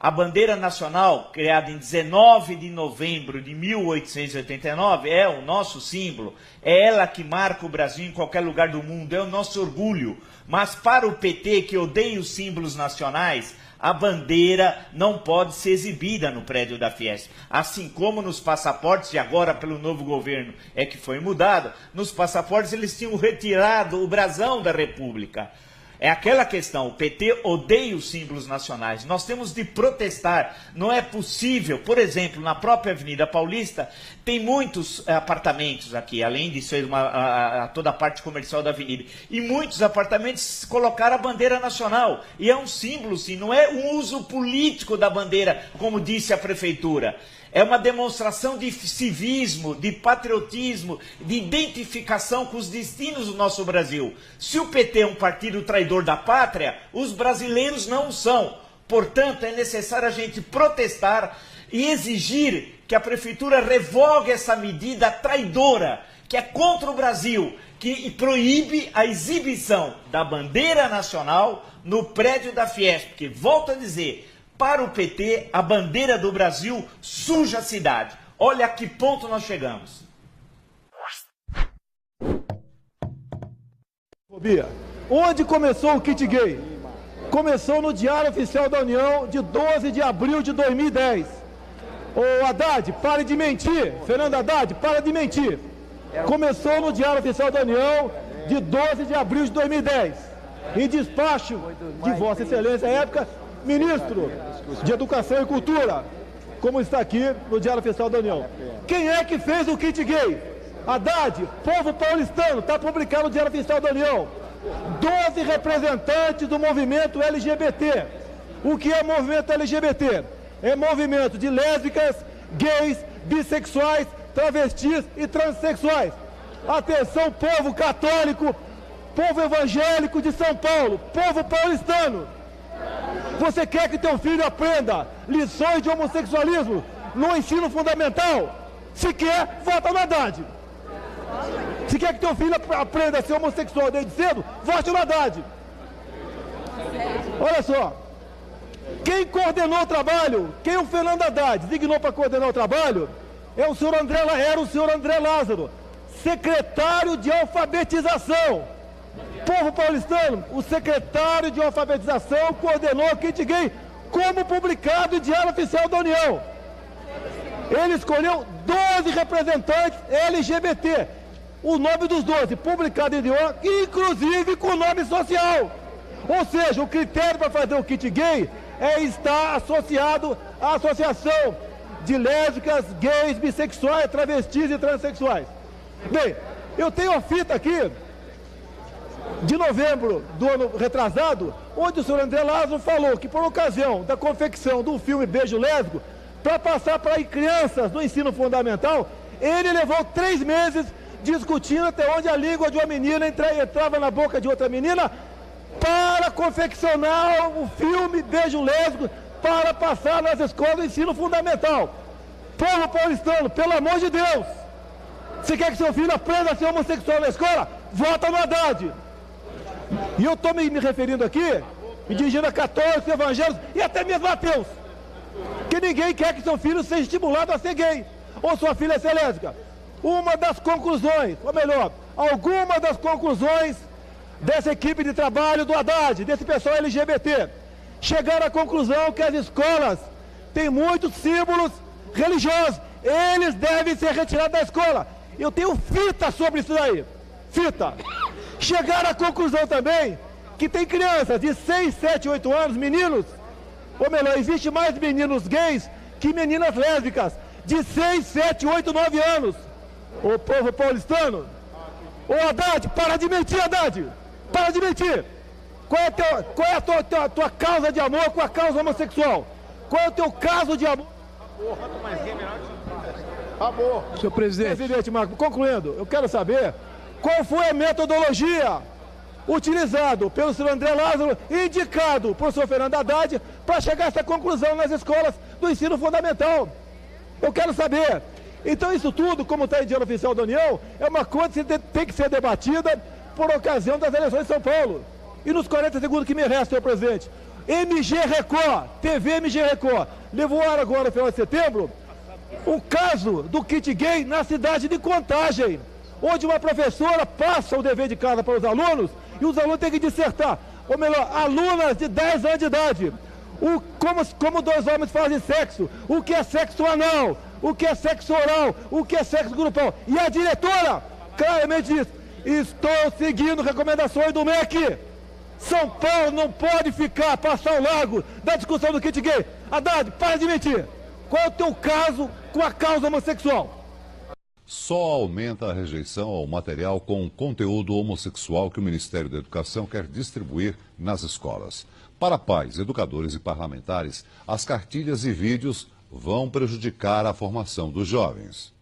A bandeira nacional, criada em 19 de novembro de 1889, é o nosso símbolo, é ela que marca o Brasil em qualquer lugar do mundo, é o nosso orgulho. Mas para o PT, que odeia os símbolos nacionais, a bandeira não pode ser exibida no prédio da Fiesp. Assim como nos passaportes, e agora pelo novo governo é que foi mudado, nos passaportes eles tinham retirado o brasão da República. É aquela questão, o PT odeia os símbolos nacionais, nós temos de protestar, não é possível, por exemplo, na própria Avenida Paulista, tem muitos apartamentos aqui, além de ser toda a parte comercial da avenida, e muitos apartamentos colocaram a bandeira nacional, e é um símbolo sim, não é um uso político da bandeira, como disse a prefeitura. É uma demonstração de civismo, de patriotismo, de identificação com os destinos do nosso Brasil. Se o PT é um partido traidor da pátria, os brasileiros não são. Portanto, é necessário a gente protestar e exigir que a prefeitura revogue essa medida traidora, que é contra o Brasil, que proíbe a exibição da bandeira nacional no prédio da Fiesp, que, volto a dizer, para o PT, a bandeira do Brasil suja a cidade. Olha a que ponto nós chegamos. Onde começou o kit gay? Começou no Diário Oficial da União de 12 de abril de 2010. Ô Haddad, pare de mentir. Fernando Haddad, para de mentir. Começou no Diário Oficial da União de 12 de abril de 2010. Em despacho de Vossa Excelência, à época, Ministro de Educação e Cultura, como está aqui no Diário Oficial da União. Quem é que fez o kit gay? Haddad, povo paulistano, está publicado no Diário Oficial da União. 12 representantes do movimento LGBT. O que é movimento LGBT? É movimento de lésbicas, gays, bissexuais, travestis e transexuais. Atenção, povo católico, povo evangélico de São Paulo, povo paulistano. Você quer que teu filho aprenda lições de homossexualismo no ensino fundamental? Se quer, vota no Haddad. Se quer que teu filho aprenda a ser homossexual desde cedo, vote no Haddad. Olha só. Quem coordenou o trabalho, quem o Fernando Haddad designou para coordenar o trabalho, era o senhor André Lázaro, secretário de alfabetização. Povo paulistano, o secretário de alfabetização coordenou o kit gay, como publicado em Diário Oficial da União. Ele escolheu 12 representantes LGBT. O nome dos 12 publicado em Dior, inclusive com nome social. Ou seja, o critério para fazer o kit gay é estar associado à associação de lésbicas, gays, bissexuais, travestis e transexuais. Bem, eu tenho a fita aqui de novembro do ano retrasado, onde o senhor André Lázaro falou que por ocasião da confecção do filme Beijo Lésbico, para passar para crianças do ensino fundamental, ele levou 3 meses discutindo até onde a língua de uma menina entrava na boca de outra menina para confeccionar o filme Beijo Lésbico para passar nas escolas do ensino fundamental. Povo paulistano, pelo amor de Deus, você quer que seu filho aprenda a ser homossexual na escola? Vota no Haddad. E eu estou me referindo aqui, me dirigindo a católicos, evangélicos e até mesmo ateus, que ninguém quer que seu filho seja estimulado a ser gay ou sua filha a ser lésbica. Uma das conclusões, ou melhor, algumas das conclusões dessa equipe de trabalho do Haddad, desse pessoal LGBT, chegaram à conclusão que as escolas têm muitos símbolos religiosos, eles devem ser retirados da escola. Eu tenho fita sobre isso daí, fita. Chegaram à conclusão também que tem crianças de 6, 7, 8 anos, meninos, ou melhor, existe mais meninos gays que meninas lésbicas, de 6, 7, 8, 9 anos. Ô povo paulistano, ô Haddad, para de mentir, Haddad, para de mentir. Qual é a tua causa de amor com a causa homossexual? Qual é o teu caso de amor? Acabou. Senhor presidente. Presidente Marco, concluindo, eu quero saber qual foi a metodologia utilizada pelo senhor André Lázaro, indicado por senhor Fernando Haddad, para chegar a essa conclusão nas escolas do ensino fundamental. Eu quero saber. Então isso tudo, como está em Diário Oficial da União, é uma coisa que tem que ser debatida por ocasião das eleições de São Paulo. E nos 40 segundos que me restam, senhor presidente, MG Record, TV MG Record, levou ar agora no final de setembro, o caso do kit gay na cidade de Contagem, onde uma professora passa o dever de casa para os alunos e os alunos têm que dissertar, ou melhor, alunas de 10 anos de idade, como 2 homens fazem sexo, o que é sexo anal, o que é sexo oral, o que é sexo grupal. E a diretora claramente diz: estou seguindo recomendações do MEC. São Paulo não pode passar ao largo da discussão do kit gay. Haddad, para de mentir. Qual é o teu caso com a causa homossexual? Só aumenta a rejeição ao material com conteúdo homossexual que o Ministério da Educação quer distribuir nas escolas. Para pais, educadores e parlamentares, as cartilhas e vídeos vão prejudicar a formação dos jovens.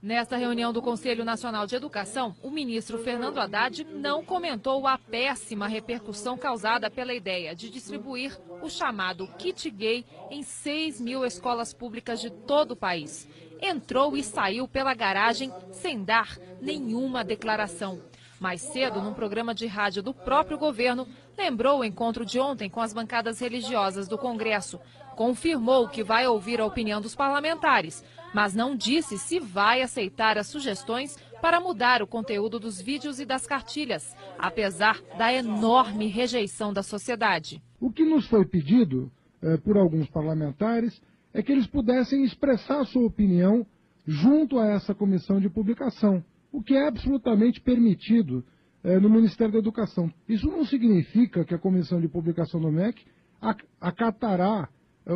Nesta reunião do Conselho Nacional de Educação, o ministro Fernando Haddad não comentou a péssima repercussão causada pela ideia de distribuir o chamado kit gay em 6 mil escolas públicas de todo o país. Entrou e saiu pela garagem sem dar nenhuma declaração. Mais cedo, num programa de rádio do próprio governo, lembrou o encontro de ontem com as bancadas religiosas do Congresso. Confirmou que vai ouvir a opinião dos parlamentares, mas não disse se vai aceitar as sugestões para mudar o conteúdo dos vídeos e das cartilhas, apesar da enorme rejeição da sociedade. O que nos foi pedido por alguns parlamentares é que eles pudessem expressar a sua opinião junto a essa comissão de publicação, o que é absolutamente permitido no Ministério da Educação. Isso não significa que a comissão de publicação do MEC acatará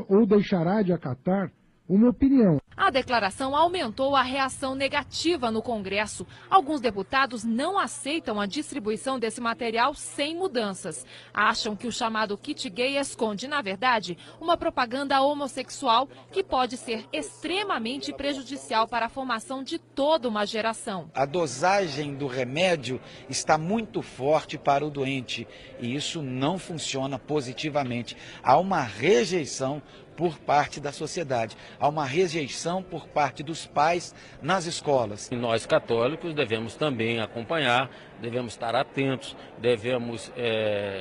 ou deixará de acatar uma opinião. A declaração aumentou a reação negativa no Congresso. Alguns deputados não aceitam a distribuição desse material sem mudanças. Acham que o chamado kit gay esconde, na verdade, uma propaganda homossexual que pode ser extremamente prejudicial para a formação de toda uma geração. A dosagem do remédio está muito forte para o doente e isso não funciona positivamente. Há uma rejeição por parte da sociedade. Há uma rejeição por parte dos pais nas escolas. Nós católicos devemos também acompanhar, devemos estar atentos, devemos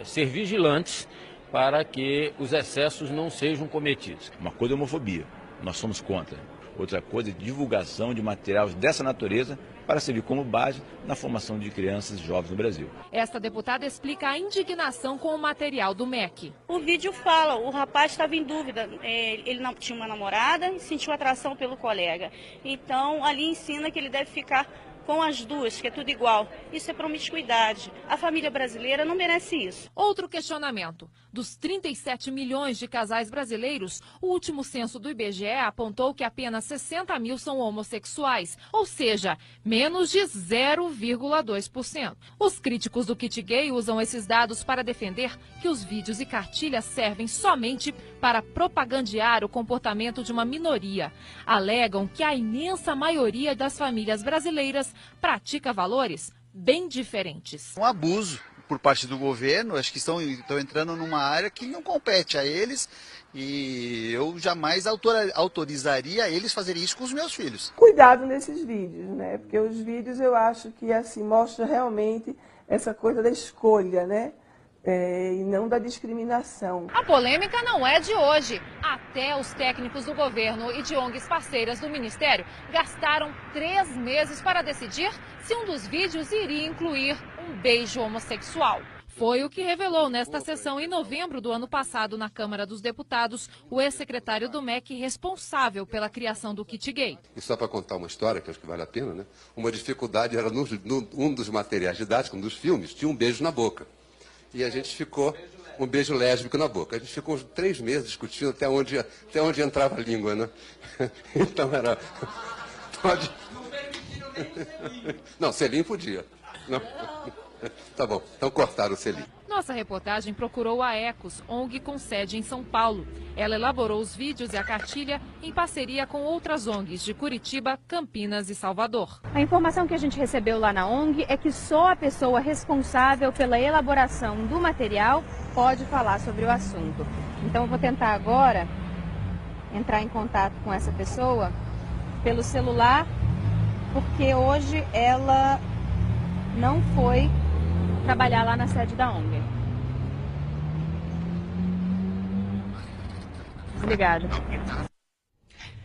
ser vigilantes para que os excessos não sejam cometidos. Uma coisa é a homofobia, nós somos contra. outra coisa é divulgação de materiais dessa natureza para servir como base na formação de crianças e jovens no Brasil. Esta deputada explica a indignação com o material do MEC. O vídeo fala, o rapaz estava em dúvida, ele não tinha uma namorada e sentiu atração pelo colega. Então, ali ensina que ele deve ficar com as duas, que é tudo igual. Isso é promiscuidade. A família brasileira não merece isso. Outro questionamento. Dos 37 milhões de casais brasileiros, o último censo do IBGE apontou que apenas 60 mil são homossexuais, ou seja, menos de 0,2%. Os críticos do kit gay usam esses dados para defender que os vídeos e cartilhas servem somente para propagandear o comportamento de uma minoria. Alegam que a imensa maioria das famílias brasileiras pratica valores bem diferentes. Um abuso por parte do governo, acho que estão entrando numa área que não compete a eles e eu jamais autorizaria eles fazerem isso com os meus filhos. Cuidado nesses vídeos, né? Porque os vídeos eu acho que assim mostram realmente essa coisa da escolha, né? E não da discriminação. A polêmica não é de hoje. Até os técnicos do governo e de ONGs parceiras do Ministério gastaram 3 meses para decidir se um dos vídeos iria incluir um beijo homossexual. Foi o que revelou nesta sessão em novembro do ano passado na Câmara dos Deputados o ex-secretário do MEC responsável pela criação do kit gay. E só para contar uma história, que acho que vale a pena, né? Uma dificuldade era um dos materiais didáticos, um dos filmes, tinha um beijo na boca. E a gente ficou, um beijo lésbico na boca. A gente ficou 3 meses discutindo até onde entrava a língua, né? Então era... Pode... Não, selim podia. Não. Tá bom, então cortaram o selim. Nossa reportagem procurou a Ecos, ONG com sede em São Paulo. Ela elaborou os vídeos e a cartilha em parceria com outras ONGs de Curitiba, Campinas e Salvador. A informação que a gente recebeu lá na ONG é que só a pessoa responsável pela elaboração do material pode falar sobre o assunto. Então eu vou tentar agora entrar em contato com essa pessoa pelo celular, porque hoje ela não foi trabalhar lá na sede da ONG. Desligado.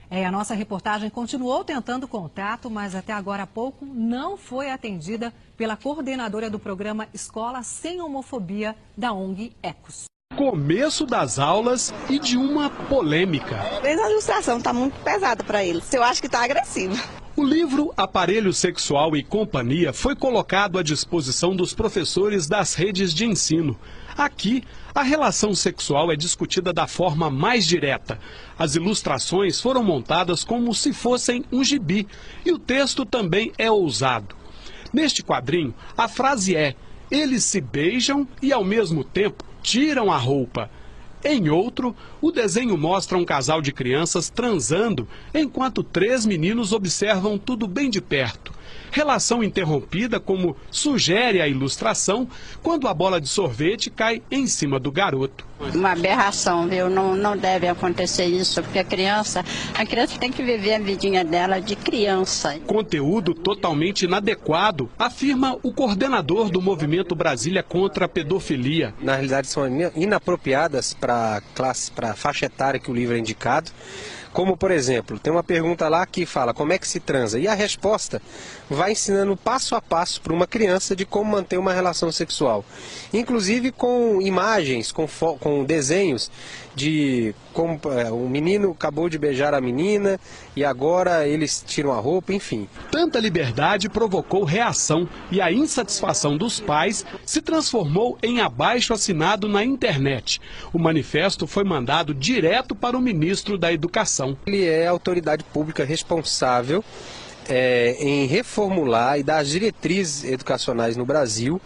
A nossa reportagem continuou tentando contato, mas até agora há pouco não foi atendida pela coordenadora do programa Escola Sem Homofobia da ONG Ecos. Começo das aulas e de uma polêmica. A ilustração está muito pesada para eles. Eu acho que está agressiva. O livro Aparelho Sexual e Companhia foi colocado à disposição dos professores das redes de ensino. Aqui, a relação sexual é discutida da forma mais direta. As ilustrações foram montadas como se fossem um gibi e o texto também é ousado. Neste quadrinho, a frase é: eles se beijam e ao mesmo tempo tiram a roupa. Em outro, o desenho mostra um casal de crianças transando, enquanto 3 meninos observam tudo bem de perto. Relação interrompida, como sugere a ilustração, quando a bola de sorvete cai em cima do garoto. Uma aberração, viu? Não deve acontecer isso, porque a criança tem que viver a vidinha dela de criança. Conteúdo totalmente inadequado, afirma o coordenador do Movimento Brasília contra a Pedofilia. Na realidade são inapropriadas para a faixa etária que o livro é indicado. Como, por exemplo, tem uma pergunta lá que fala como é que se transa. E a resposta vai ensinando passo a passo para uma criança de como manter uma relação sexual. Inclusive com imagens, com desenhos de como o menino acabou de beijar a menina e agora eles tiram a roupa, enfim. Tanta liberdade provocou reação e a insatisfação dos pais se transformou em abaixo-assinado na internet. O manifesto foi mandado direto para o ministro da Educação. Ele é a autoridade pública responsável em reformular e dar as diretrizes educacionais no Brasil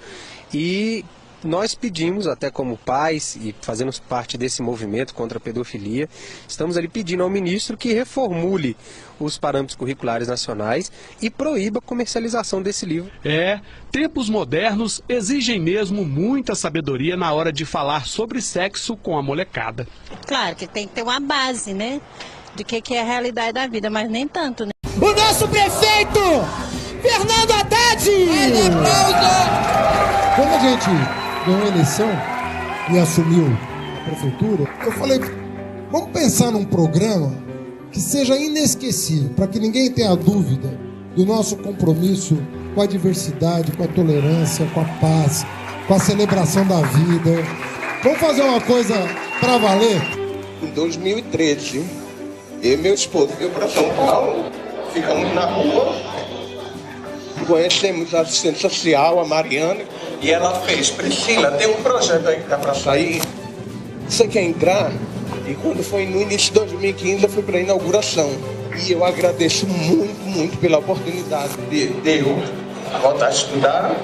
e nós pedimos, até como pais e fazemos parte desse movimento contra a pedofilia, estamos ali pedindo ao ministro que reformule os parâmetros curriculares nacionais e proíba a comercialização desse livro. Tempos modernos exigem mesmo muita sabedoria na hora de falar sobre sexo com a molecada. Claro que tem que ter uma base, né? De que é a realidade da vida, mas nem tanto, né? O nosso prefeito, Fernando Haddad! Quando a gente ganhou a eleição e assumiu a prefeitura, eu falei, vamos pensar num programa que seja inesquecível, para que ninguém tenha dúvida do nosso compromisso com a diversidade, com a tolerância, com a paz, com a celebração da vida. Vamos fazer uma coisa para valer? Em 2013, eu e meu esposo veio para São Paulo, ficamos na rua, conhecemos a assistente social, a Mariana, e ela fez: Priscila, tem um projeto aí que está para sair, você quer entrar? E quando foi no início de 2015, eu fui para a inauguração. E eu agradeço muito pela oportunidade de eu voltar a estudar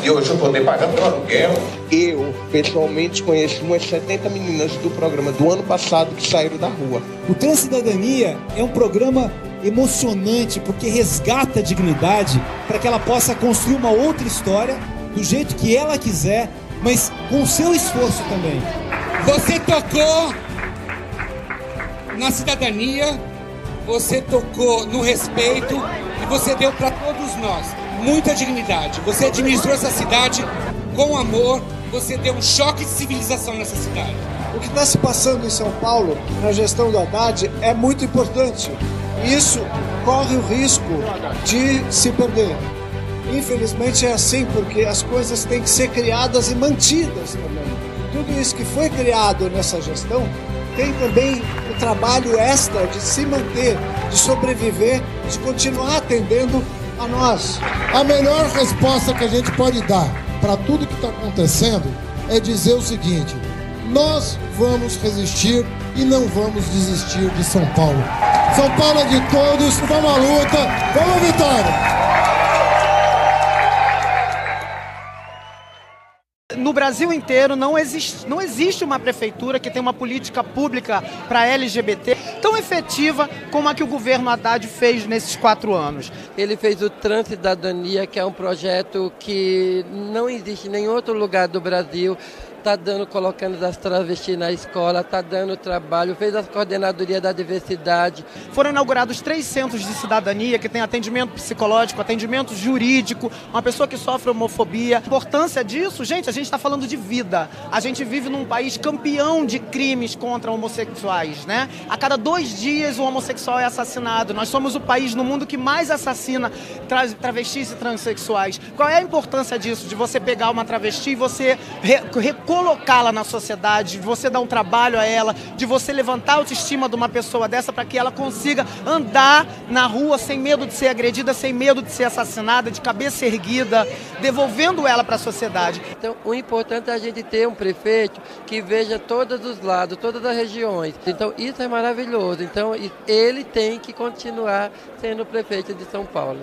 e hoje eu poder pagar meu aluguel. Eu, pessoalmente, conheço umas 70 meninas do programa do ano passado que saíram da rua. O Transcidadania é um programa emocionante porque resgata a dignidade para que ela possa construir uma outra história do jeito que ela quiser, mas com o seu esforço também. Você tocou na cidadania, você tocou no respeito e você deu para todos nós muita dignidade. Você administrou essa cidade com amor, você deu um choque de civilização nessa cidade. O que está se passando em São Paulo, na gestão do Haddad, é muito importante. E isso corre o risco de se perder. Infelizmente é assim, porque as coisas têm que ser criadas e mantidas também. Tudo isso que foi criado nessa gestão tem também o trabalho extra de se manter, de sobreviver, de continuar atendendo a nós. A melhor resposta que a gente pode dar para tudo que está acontecendo é dizer o seguinte: nós vamos resistir e não vamos desistir de São Paulo. São Paulo é de todos, vamos à luta, vamos à vitória! No Brasil inteiro não existe uma prefeitura que tenha uma política pública para LGBT tão efetiva como a que o governo Haddad fez nesses 4 anos. Ele fez o Transcidadania, que é um projeto que não existe em nenhum outro lugar do Brasil. Está colocando as travestis na escola, está dando trabalho, fez a coordenadoria da diversidade. Foram inaugurados 3 centros de cidadania que tem atendimento psicológico, atendimento jurídico, uma pessoa que sofre homofobia. A importância disso, gente, a gente está falando de vida. A gente vive num país campeão de crimes contra homossexuais, né? A cada 2 dias um homossexual é assassinado. Nós somos o país no mundo que mais assassina travestis e transexuais. Qual é a importância disso? De você pegar uma travesti e você colocá-la na sociedade, de você dar um trabalho a ela, de você levantar a autoestima de uma pessoa dessa para que ela consiga andar na rua sem medo de ser agredida, sem medo de ser assassinada, de cabeça erguida, devolvendo ela para a sociedade. Então, o importante é a gente ter um prefeito que veja todos os lados, todas as regiões. Então, isso é maravilhoso. Então, ele tem que continuar sendo o prefeito de São Paulo.